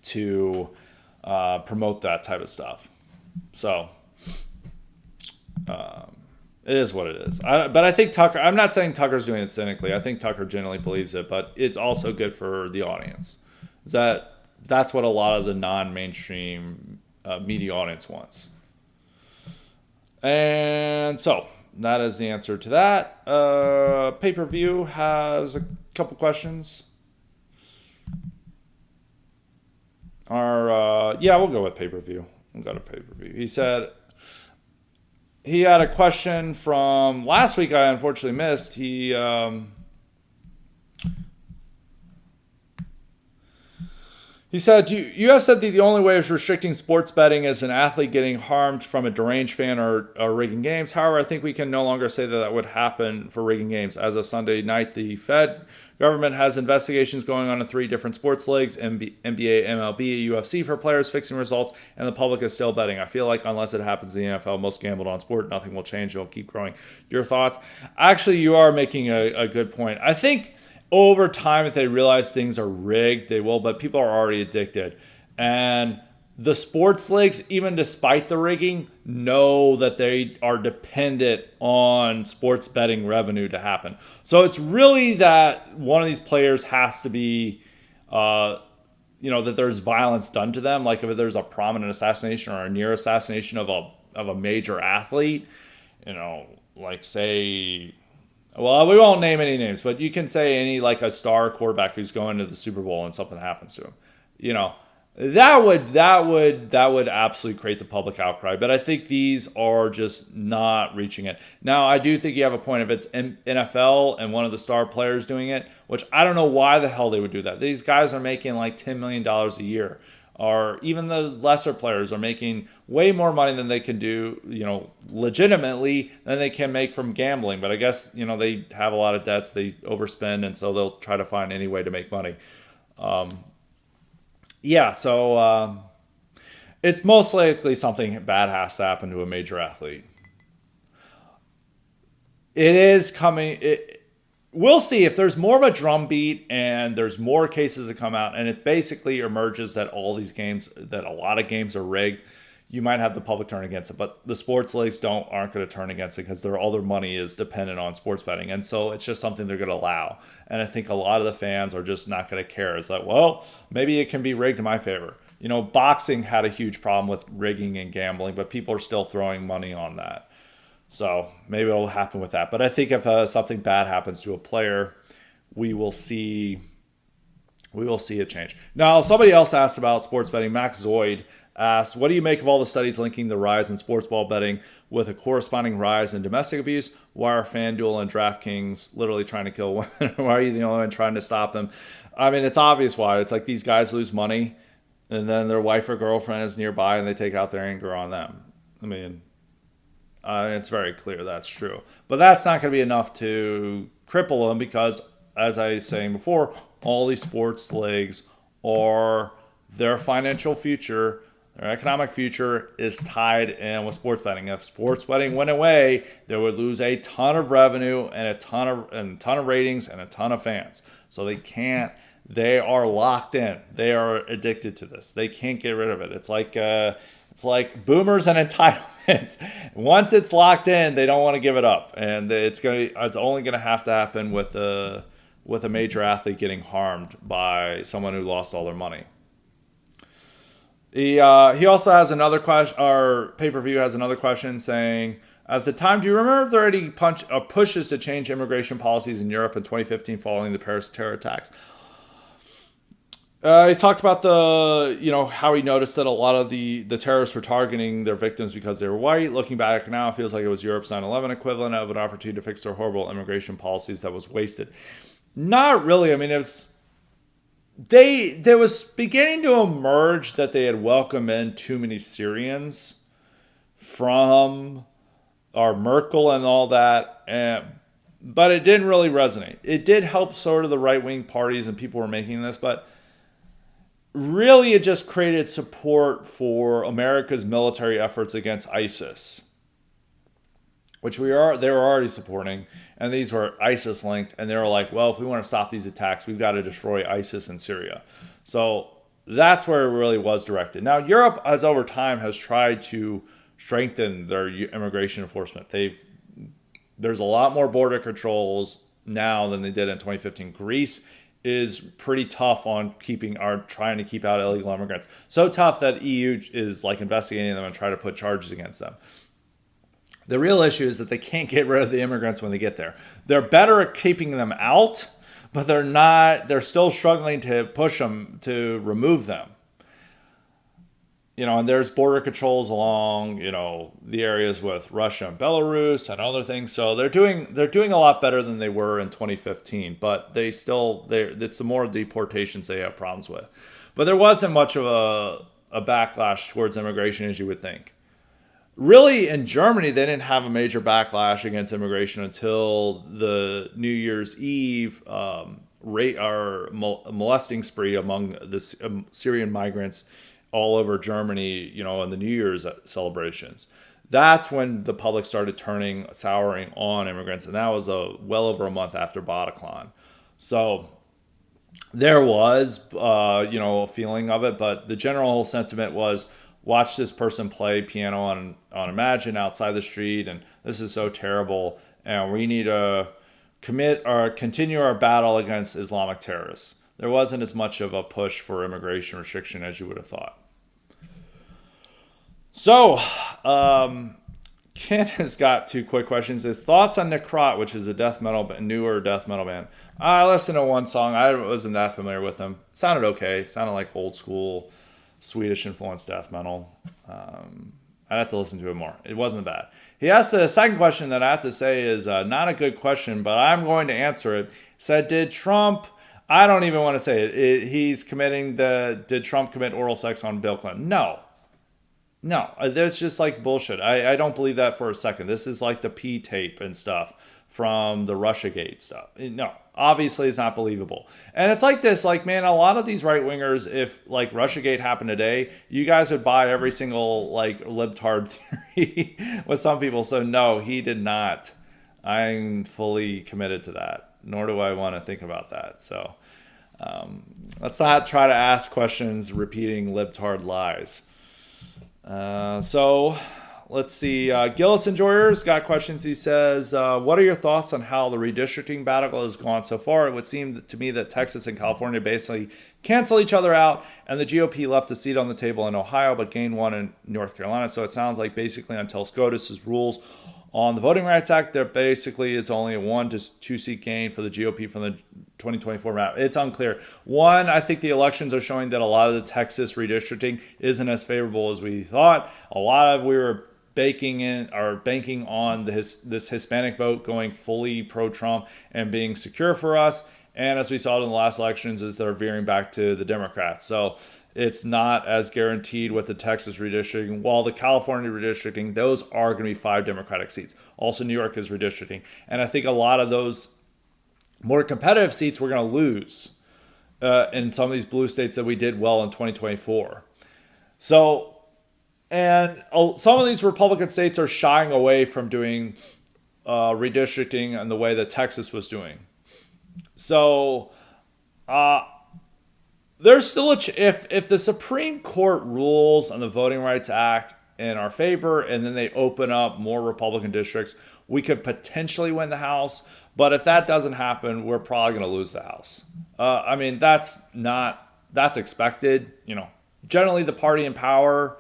to promote that type of stuff. So it is what it is. But I think Tucker, I'm not saying Tucker's doing it cynically. I think Tucker genuinely believes it, but it's also good for the audience. That's what a lot of the non-mainstream media audience wants. And so that is the answer to that. Pay-per-view has a couple questions. We'll go with pay-per-view. We'll go to pay-per-view. He said he had a question from last week I unfortunately missed. He said, you have said that the only way of restricting sports betting is an athlete getting harmed from a deranged fan or rigging games. However, I think we can no longer say that would happen for rigging games. As of Sunday night, the Fed government has investigations going on in 3 different sports leagues, NBA, MLB, UFC, for players fixing results, and the public is still betting. I feel like unless it happens in the NFL, most gambled on sport, nothing will change. It'll keep growing. Your thoughts? Actually, you are making a good point. I think over time, if they realize things are rigged, they will, but people are already addicted. And the sports leagues, even despite the rigging, know that they are dependent on sports betting revenue to happen. So it's really that one of these players has to be, that there's violence done to them. Like if there's a prominent assassination or a near assassination of a major athlete, like say, well, we won't name any names, but you can say any, like a star quarterback who's going to the Super Bowl and something happens to him. That would absolutely create the public outcry. But I think these are just not reaching it. Now, I do think you have a point. If it's NFL and one of the star players doing it, which I don't know why the hell they would do that. These guys are making like $10 million a year. Or even the lesser players are making way more money than they can do, legitimately than they can make from gambling. But I guess, they have a lot of debts, they overspend, and so they'll try to find any way to make money. So it's most likely something bad has to happen to a major athlete. It is coming. We'll see if there's more of a drumbeat and there's more cases that come out, and it basically emerges that that a lot of games are rigged. You might have the public turn against it, but the sports leagues aren't going to turn against it because all their money is dependent on sports betting, and so it's just something they're going to allow. And I think a lot of the fans are just not going to care. It's like, well, maybe it can be rigged in my favor. Boxing had a huge problem with rigging and gambling, but people are still throwing money on that. So maybe it'll happen with that. But I think if something bad happens to a player, we will see a change. Now, somebody else asked about sports betting. Max Zoid asked, what do you make of all the studies linking the rise in sports ball betting with a corresponding rise in domestic abuse? Why are FanDuel and DraftKings literally trying to kill women? Why are you the only one trying to stop them? I mean, it's obvious why. It's like these guys lose money and then their wife or girlfriend is nearby and they take out their anger on them. I mean, it's very clear that's true. But that's not going to be enough to cripple them because, as I was saying before, all these sports leagues are their financial future, their economic future is tied in with sports betting. If sports betting went away, they would lose a ton of revenue and a ton of ratings and a ton of fans. So they can't. They are locked in. They are addicted to this. They can't get rid of it. It's like boomers and entitlements. Once it's locked in, they don't want to give it up, and it's only going to have to happen with a major athlete getting harmed by someone who lost all their money. He also has another question. Our pay-per-view has another question saying, at the time, do you remember if there were any pushes to change immigration policies in Europe in 2015 following the Paris terror attacks? He talked about how he noticed that a lot of the terrorists were targeting their victims because they were white. Looking back now, it feels like it was Europe's 9/11 equivalent of an opportunity to fix their horrible immigration policies that was wasted. Not really. I mean, there was beginning to emerge that they had welcomed in too many Syrians from Merkel and all that, but it didn't really resonate. It did help sort of the right-wing parties and people were making this, but really it just created support for America's military efforts against ISIS, which they were already supporting, and these were ISIS linked, and they were like, well, if we want to stop these attacks, we've got to destroy ISIS in Syria. So that's where it really was directed. Now, Europe, as over time, has tried to strengthen their immigration enforcement. There's a lot more border controls now than they did in 2015. Greece is pretty tough on trying to keep out illegal immigrants. So tough that EU is like investigating them and trying to put charges against them. The real issue is that they can't get rid of the immigrants when they get there. They're better at keeping them out, but they're still struggling to push them to remove them. And there's border controls along, the areas with Russia and Belarus and other things. So they're doing a lot better than they were in 2015, but it's the more deportations they have problems with. But there wasn't much of a backlash towards immigration as you would think. Really, in Germany, they didn't have a major backlash against immigration until the New Year's Eve molesting spree among the Syrian migrants all over Germany, in the New Year's celebrations. That's when the public started souring on immigrants, and that was well over a month after Bataclan. So there was, a feeling of it, but the general sentiment was, watch this person play piano on Imagine outside the street, and this is so terrible, and we need to continue our battle against Islamic terrorists. There wasn't as much of a push for immigration restriction as you would have thought. So, Ken has got two quick questions. His thoughts on Necrot, which is a newer death metal band. I listened to one song. I wasn't that familiar with them. It sounded okay. It sounded like old school Swedish influenced death metal. I'd have to listen to it more. It wasn't bad. He asked the second question that I have to say is not a good question, but I'm going to answer it. He said, did Trump, I don't even want to say it, did Trump commit oral sex on Bill Clinton? No, that's just like bullshit. I don't believe that for a second. This is like the P tape and stuff from the Russiagate stuff. No, obviously it's not believable. And it's like this, man, a lot of these right-wingers, if like Russiagate happened today, you guys would buy every single libtard theory with some people. So no, he did not. I'm fully committed to that, nor do I want to think about that. So let's not try to ask questions repeating libtard lies. So let's see. Gillis Enjoyers got questions. He says, what are your thoughts on how the redistricting battle has gone so far? It would seem to me that Texas and California basically cancel each other out, and the GOP left a seat on the table in Ohio, but gained one in North Carolina. So it sounds like basically until SCOTUS's rules on the Voting Rights Act, there basically is only a 1 to 2 seat gain for the GOP from the 2024 map. It's unclear. One, I think the elections are showing that a lot of the Texas redistricting isn't as favorable as we thought. We were banking on this Hispanic vote going fully pro-Trump and being secure for us. And as we saw in the last elections, is they're veering back to the Democrats. So it's not as guaranteed with the Texas redistricting. While the California redistricting, those are going to be 5 Democratic seats. Also, New York is redistricting. And I think a lot of those more competitive seats we're going to lose in some of these blue states that we did well in 2024. So, and some of these Republican states are shying away from doing redistricting in the way that Texas was doing. So, there's still if the Supreme Court rules on the Voting Rights Act in our favor, and then they open up more Republican districts, we could potentially win the House. But if that doesn't happen, we're probably going to lose the House. I mean, that's expected. Generally the party in power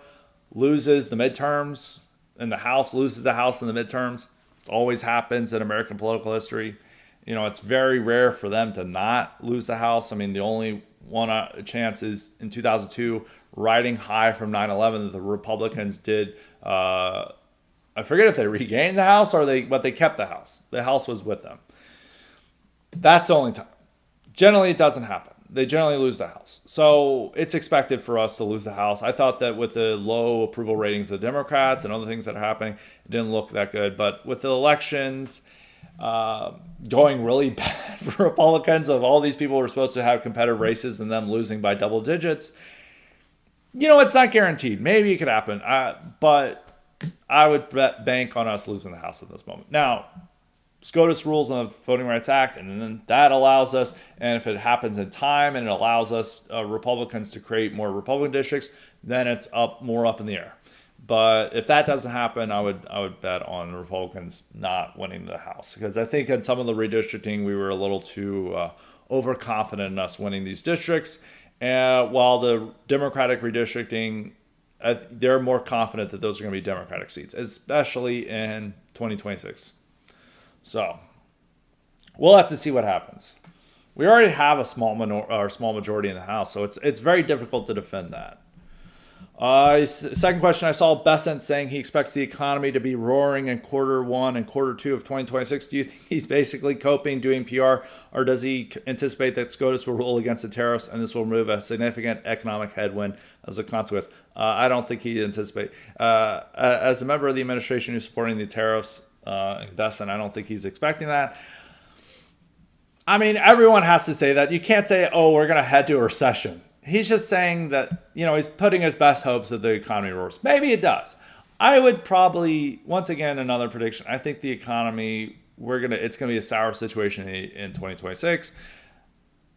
loses the midterms, and the House loses the House in the midterms. It always happens in American political history. It's very rare for them to not lose the House. I mean, the only one chance is in 2002, riding high from 9/11, that the Republicans did. I forget if they regained the House but they kept the House. The House was with them. That's the only time. Generally, it doesn't happen. They generally lose the House. So it's expected for us to lose the House. I thought that with the low approval ratings of Democrats and other things that are happening, it didn't look that good. But with the elections going really bad for Republicans, of all these people who were supposed to have competitive races and them losing by double digits, it's not guaranteed. Maybe it could happen. But I would bank on us losing the House at this moment. Now, SCOTUS rules on the Voting Rights Act, and then that allows us, and if it happens in time and it allows us Republicans to create more Republican districts, then it's more up in the air. But if that doesn't happen, I would bet on Republicans not winning the House, because I think in some of the redistricting we were a little too overconfident in us winning these districts, while the Democratic redistricting, they're more confident that those are going to be Democratic seats, especially in 2026. So we'll have to see what happens. We already have a small majority in the House, so it's very difficult to defend that. Second question, I saw Besant saying he expects the economy to be roaring in Q1 and Q2 of 2026. Do you think he's basically coping, doing PR, or does he anticipate that SCOTUS will rule against the tariffs and this will remove a significant economic headwind as a consequence? I don't think he anticipates. As a member of the administration who's supporting the tariffs, Besant, I don't think he's expecting that. I mean, everyone has to say that. You can't say, we're going to head to a recession. He's just saying that, he's putting his best hopes that the economy roars. Maybe it does. I would probably, once again, another prediction. I think the economy, it's going to be a sour situation in 2026.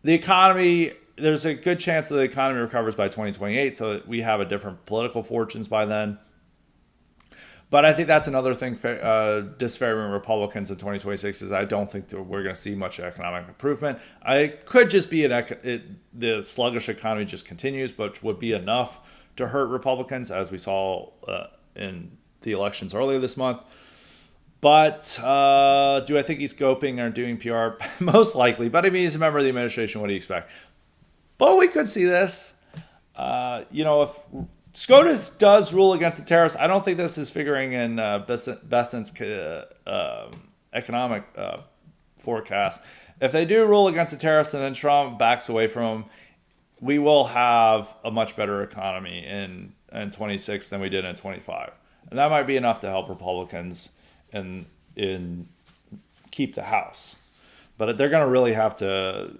The economy, there's a good chance that the economy recovers by 2028, so that we have a different political fortunes by then. But I think that's another thing disfavoring Republicans in 2026 is I don't think that we're going to see much economic improvement. It could just be the sluggish economy just continues, but would be enough to hurt Republicans, as we saw in the elections earlier this month. But do I think he's scoping or doing PR? Most likely. But I mean, he's a member of the administration. What do you expect? But we could see this. If SCOTUS does rule against the tariffs, I don't think this is figuring in Besant's economic forecast. If they do rule against the tariffs and then Trump backs away from them, we will have a much better economy in 26 than we did in 25. And that might be enough to help Republicans in keep the House. But they're going to really have to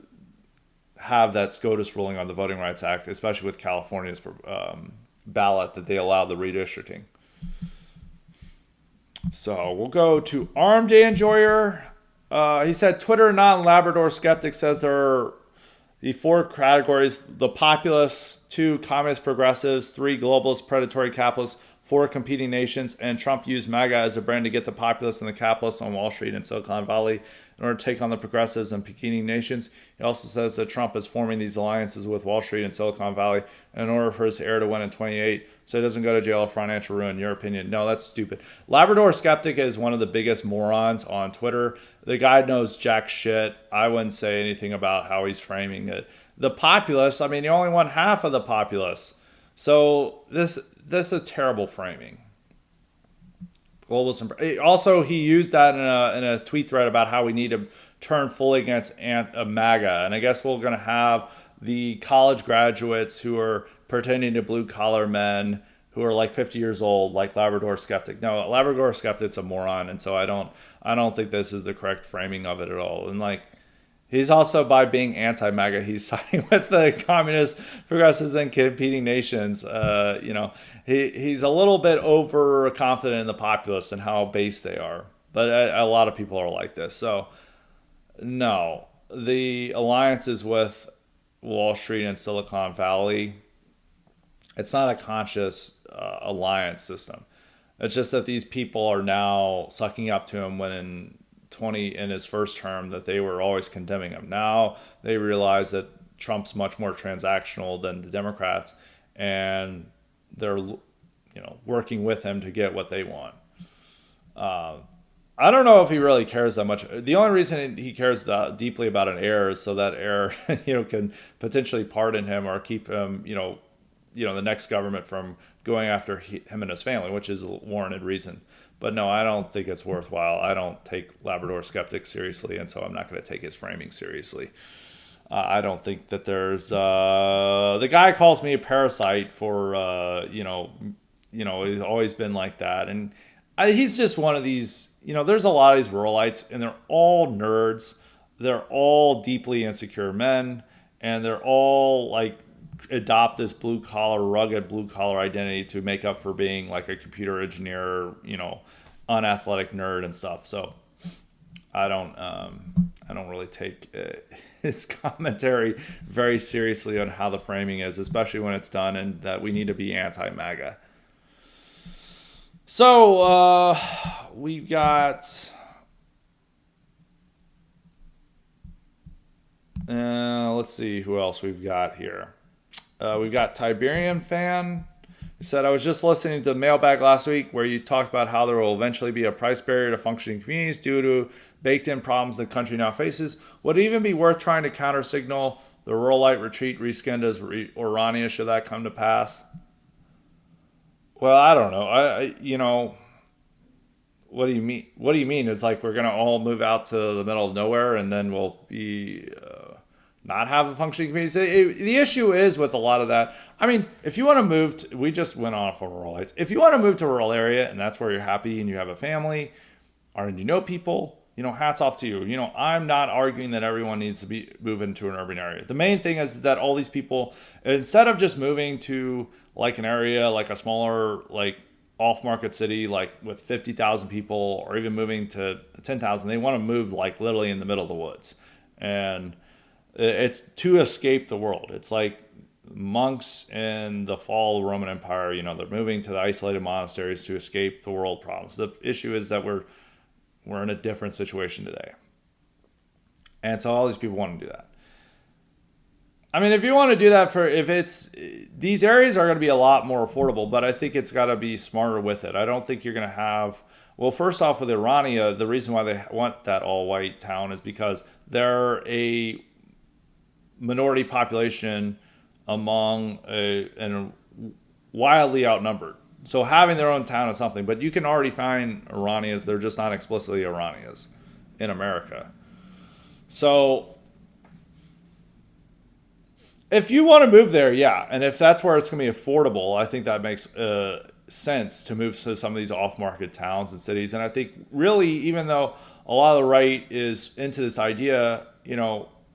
have that SCOTUS ruling on the Voting Rights Act, especially with California's ballot that they allow the redistricting. So we'll go to Armed Enjoyer. He said Twitter non-Labrador skeptic says there are the 4 categories: the populace, 2 communist progressives, 3 globalist predatory capitalists, 4 competing nations, and Trump used MAGA as a brand to get the populace and the capitalists on Wall Street and Silicon Valley in order to take on the progressives and competing nations. He also says that Trump is forming these alliances with Wall Street and Silicon Valley in order for his heir to win in 28, so he doesn't go to jail or financial ruin. Your opinion? No, that's stupid. Labrador skeptic is one of the biggest morons on Twitter. The guy knows jack shit. I wouldn't say anything about how he's framing it. The populace, I mean, you only won half of the populace. So this is a terrible framing. Also, he used that in a tweet thread about how we need to turn fully against MAGA. And I guess we're going to have the college graduates who are pretending to blue collar men who are like 50 years old, like Labrador Skeptic. No, Labrador Skeptic's a moron, and so I don't think this is the correct framing of it at all. And like, he's also, by being anti-MAGA, he's siding with the communist progressives and competing nations. He's a little bit overconfident in the populace and how base they are. But a lot of people are like this. So, no, the alliances with Wall Street and Silicon Valley, it's not a conscious alliance system. It's just that these people are now sucking up to him when in his first term that they were always condemning him. Now they realize that Trump's much more transactional than the Democrats, and they're working with him to get what they want. I don't know if he really cares that much. The only reason he cares deeply about an heir is so that heir can potentially pardon him or keep him the next government from going after him and his family, which is a warranted reason. But no, I don't think it's worthwhile. I don't take Labrador Skeptic seriously, and so I'm not going to take his framing seriously. I don't think that there's the guy calls me a parasite for he's always been like that, and he's just one of these. There's a lot of these ruralites, and they're all nerds. They're all deeply insecure men, and they're all like adopt this rugged blue collar identity to make up for being like a computer engineer, unathletic nerd and stuff. So I don't really take his commentary very seriously on how the framing is, especially when it's done and that we need to be anti-MAGA. So we've got let's see who else we've got here. We've got Tiberian Fan, who said, I was just listening to the mailbag last week where you talked about how there will eventually be a price barrier to functioning communities due to baked-in problems the country now faces. Would it even be worth trying to counter-signal the ruralite retreat reskinned as Orania should that come to pass? Well, I don't know. What do you mean? What do you mean? It's like we're going to all move out to the middle of nowhere and then we'll be... not have a functioning community. The issue is with a lot of that. I mean, if you want to move, we just went off on rural lights. If you want to move to a rural area and that's where you're happy and you have a family, or you know people, hats off to you. I'm not arguing that everyone needs to move into an urban area. The main thing is that all these people, instead of just moving to like an area, like a smaller, like off-market city, like with 50,000 people, or even moving to 10,000, they want to move like literally in the middle of the woods. And it's to escape the world. It's like monks in the fall of the Roman Empire, they're moving to the isolated monasteries to escape the world problems. The issue is that we're in a different situation today. And so all these people want to do that. I mean, if you want to do that these areas are going to be a lot more affordable, but I think it's got to be smarter with it. I don't think you're going to have, well, first off with Irania, the reason why they want that all white town is because they're a minority population among and wildly outnumbered. So having their own town is something, but you can already find Iranians. They're just not explicitly Iranians in America. So if you want to move there, yeah. And if that's where it's going to be affordable, I think that makes sense to move to some of these off-market towns and cities. And I think really, even though a lot of the right is into this idea,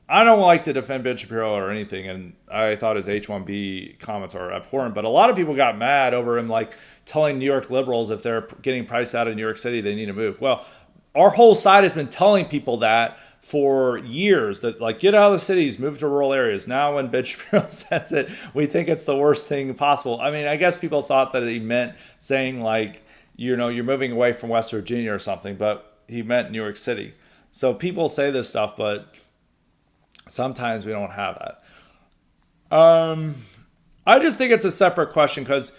I don't like to defend Ben Shapiro or anything, and I thought his H-1B comments are abhorrent, but a lot of people got mad over him, like telling New York liberals if they're getting priced out of New York City, they need to move. Well, our whole side has been telling people that for years, that like, get out of the cities, move to rural areas. Now when Ben Shapiro says it, we think it's the worst thing possible. I mean, I guess people thought that he meant saying like, you're moving away from West Virginia or something, but he meant New York City. So people say this stuff, but sometimes we don't have that. I just think it's a separate question because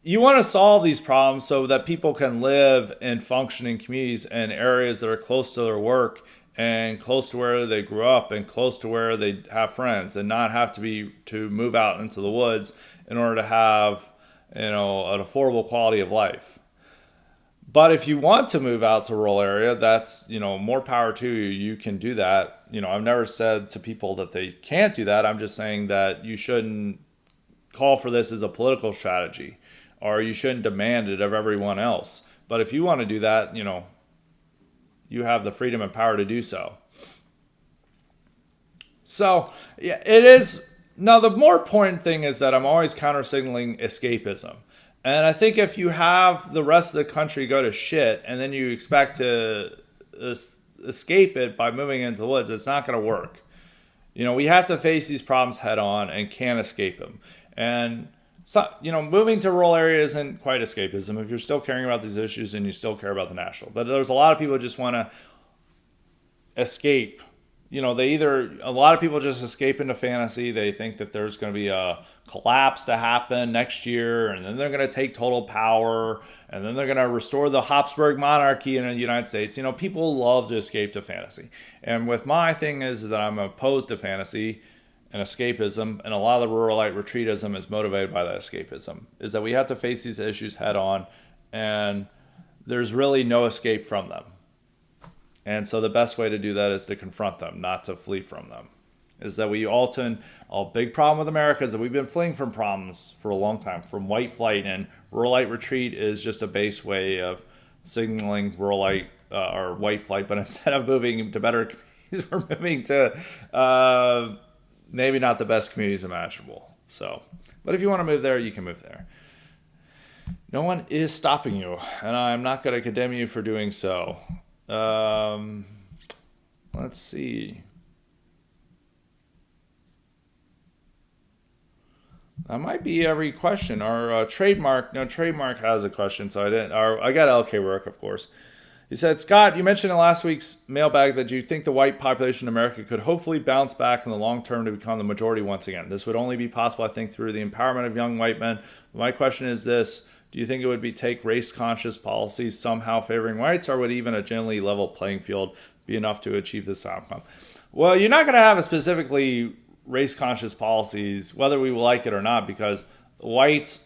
you want to solve these problems so that people can live in functioning communities in areas that are close to their work and close to where they grew up and close to where they have friends, and not have to move out into the woods in order to have an affordable quality of life. But if you want to move out to a rural area, that's, more power to you. You can do that. I've never said to people that they can't do that. I'm just saying that you shouldn't call for this as a political strategy, or you shouldn't demand it of everyone else. But if you want to do that, you have the freedom and power to do so. So, yeah, it is. Now, the more important thing is that I'm always counter signaling escapism. And I think if you have the rest of the country go to shit and then you expect to escape it by moving into the woods, it's not going to work. We have to face these problems head on and can't escape them. And, so, moving to a rural area isn't quite escapism if you're still caring about these issues and you still care about the national. But there's a lot of people who just want to escape. A lot of people just escape into fantasy. They think that there's going to be a collapse to happen next year, and then they're going to take total power, and then they're going to restore the Habsburg monarchy in the United States. People love to escape to fantasy. And with my thing is that I'm opposed to fantasy and escapism, and a lot of the ruralite retreatism is motivated by that escapism, is that we have to face these issues head on, and there's really no escape from them. And so the best way to do that is to confront them, not to flee from them. Is that a big problem with America is that we've been fleeing from problems for a long time, from white flight, and ruralite retreat is just a base way of signaling ruralite or white flight, but instead of moving to better communities, we're moving to maybe not the best communities imaginable. So, but if you want to move there, you can move there. No one is stopping you, and I'm not going to condemn you for doing so. Let's see. That might be every question. Our trademark has a question, so I didn't. I got LK Work, of course. He said, Scott, you mentioned in last week's mailbag that you think the white population in America could hopefully bounce back in the long term to become the majority once again. This would only be possible, I think, through the empowerment of young white men. My question is this. Do you think it would take race-conscious policies somehow favoring whites, or would even a generally level playing field be enough to achieve this outcome? Well, you're not going to have a specifically race-conscious policies, whether we like it or not, because whites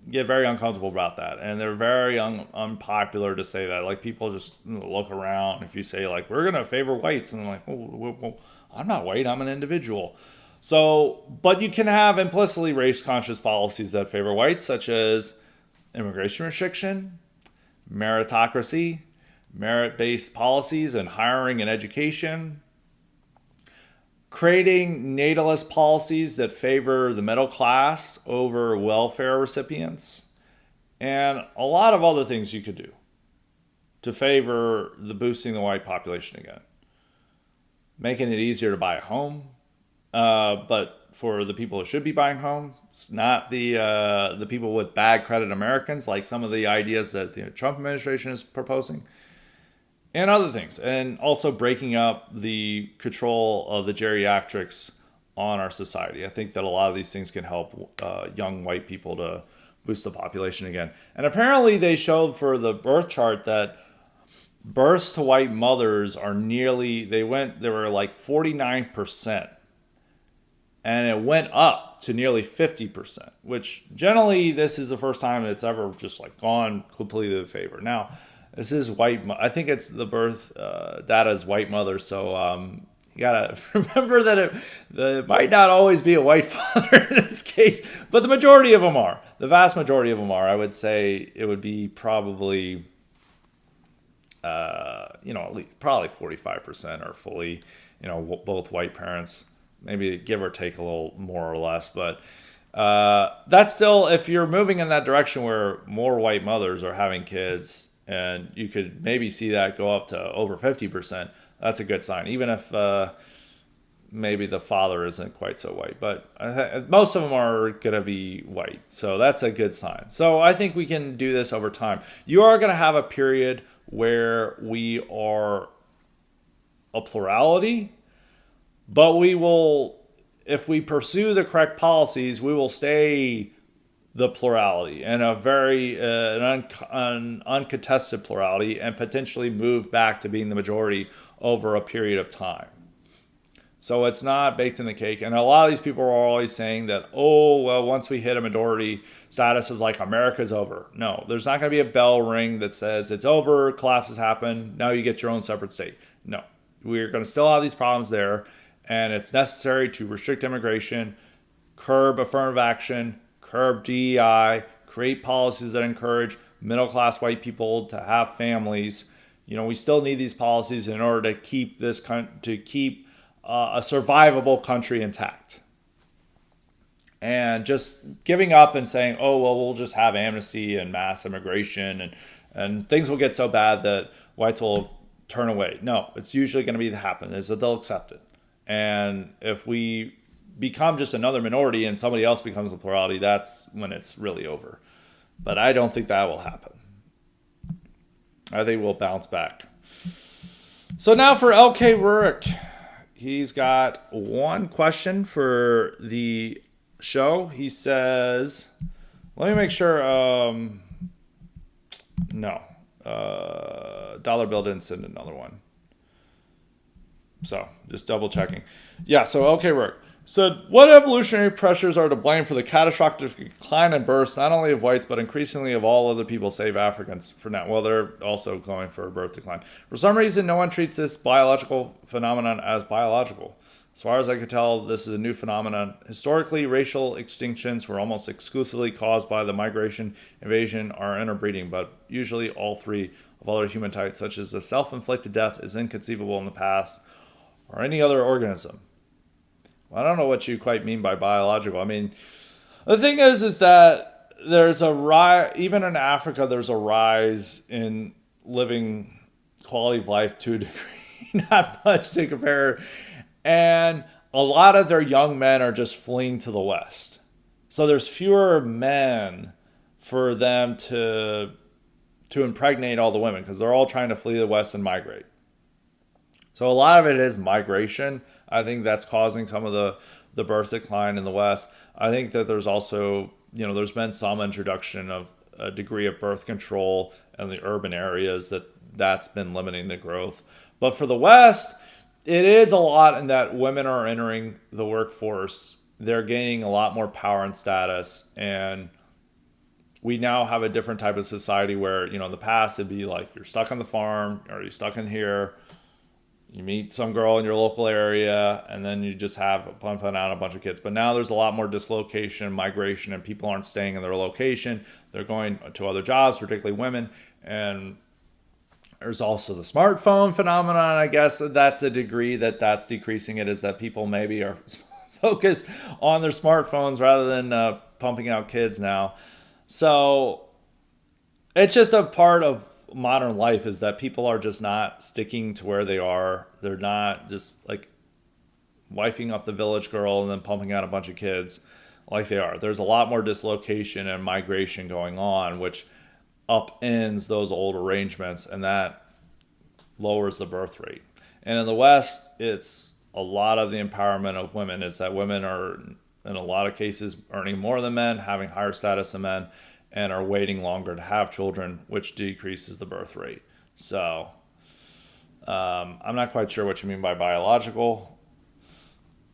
get very uncomfortable about that, and they're very unpopular to say that. Like, people just look around if you say, like, we're going to favor whites, and they're like, well, I'm not white, I'm an individual. So, but you can have implicitly race-conscious policies that favor whites, such as immigration restriction, meritocracy, merit-based policies in hiring and education, creating natalist policies that favor the middle class over welfare recipients, and a lot of other things you could do to favor the boosting the white population again. Making it easier to buy a home, but for the people who should be buying homes, not the people with bad credit Americans, like some of the ideas that the Trump administration is proposing. And other things. And also breaking up the control of the geriatrics on our society. I think that a lot of these things can help young white people to boost the population again. And apparently they showed for the birth chart that births to white mothers are they were like 49%. And it went up to nearly 50%, which generally this is the first time it's ever just like gone completely in favor. Now, this is white. I think it's the birth data is white mother. So you gotta remember that it might not always be a white father in this case, but the majority of them are. The vast majority of them are. I would say it would be probably, at least probably 45% are fully, both white parents. Maybe give or take a little more or less, but that's still, if you're moving in that direction where more white mothers are having kids. And you could maybe see that go up to over 50%. That's a good sign, even if maybe the father isn't quite so white. But most of them are going to be white. So that's a good sign. So I think we can do this over time. You are going to have a period where we are a plurality, but we will, if we pursue the correct policies, we will stay the plurality and a very an uncontested plurality, and potentially move back to being the majority over a period of time. So it's not baked in the cake. And a lot of these people are always saying that, oh, well, once we hit a majority status is like America's over. No, there's not going to be a bell ring that says it's over, collapse has happened, now you get your own separate state. No, we're going to still have these problems there. And it's necessary to restrict immigration, curb affirmative action, curb DEI, create policies that encourage middle-class white people to have families. We still need these policies in order to keep a survivable country intact. And just giving up and saying, oh, well, we'll just have amnesty and mass immigration and things will get so bad that whites will turn away. No, it's usually going to be to happen is that they'll accept it. And if we become just another minority and somebody else becomes a plurality, that's when it's really over. But I don't think that will happen. I think we'll bounce back. So now for LK Rurik. He's got one question for the show. He says, let me make sure. No. Dollar Bill didn't send another one. So just double checking. Yeah, so okay, Rick. So what evolutionary pressures are to blame for the catastrophic decline in births, not only of whites, but increasingly of all other people, save Africans for now? Well, they're also going for a birth decline. For some reason, no one treats this biological phenomenon as biological. As far as I can tell, this is a new phenomenon. Historically, racial extinctions were almost exclusively caused by the migration, invasion, or interbreeding, but usually all three of other human types, such as the self-inflicted death, is inconceivable in the past, or any other organism. I don't know what you quite mean by biological. I mean, the thing is that there's a rise, even in Africa, there's a rise in living quality of life to a degree, not much to compare. And a lot of their young men are just fleeing to the West. So there's fewer men for them to impregnate all the women because they're all trying to flee the West and migrate. So a lot of it is migration. I think that's causing some of the birth decline in the West. I think that there's also, there's been some introduction of a degree of birth control in the urban areas that's been limiting the growth. But for the West, it is a lot in that women are entering the workforce. They're gaining a lot more power and status. And we now have a different type of society where, in the past, it'd be like you're stuck on the farm or you're stuck in here. You meet some girl in your local area, and then you just have pumping out a bunch of kids. But now there's a lot more dislocation, migration, and people aren't staying in their location. They're going to other jobs, particularly women. And there's also the smartphone phenomenon. I guess that's a degree that's decreasing it, is that people maybe are focused on their smartphones rather than pumping out kids now. So it's just a part of modern life is that people are just not sticking to where they are. They're not just like wifing up the village girl and then pumping out a bunch of kids like they are. There's a lot more dislocation and migration going on, which upends those old arrangements, and that lowers the birth rate. And in the West, it's a lot of the empowerment of women is that women are, in a lot of cases, earning more than men, having higher status than men, and are waiting longer to have children, which decreases the birth rate. So I'm not quite sure what you mean by biological.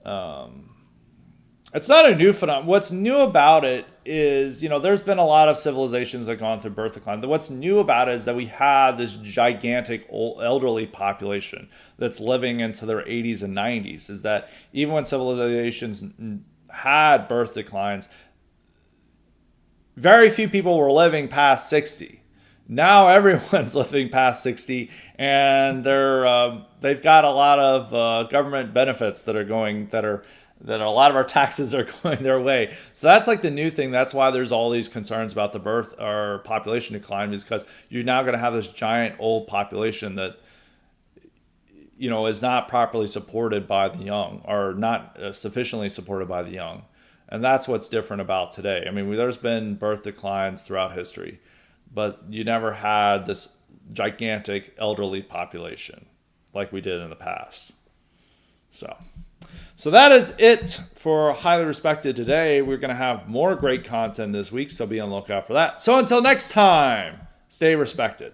It's not a new phenomenon. What's new about it is, there's been a lot of civilizations that have gone through birth decline. What's new about it is that we have this gigantic old elderly population that's living into their 80s and 90s. Is that even when civilizations had birth declines, very few people were living past 60. Now everyone's living past 60, and they've got a lot of government benefits that a lot of our taxes are going their way. So that's like the new thing. That's why there's all these concerns about the birth or population decline, is because you're now going to have this giant old population that is not properly supported by the young, or not sufficiently supported by the young. And that's what's different about today. I mean, there's been birth declines throughout history, but you never had this gigantic elderly population like we did in the past. So that is it for Highly Respected today. We're going to have more great content this week, so be on the lookout for that. So until next time, stay respected.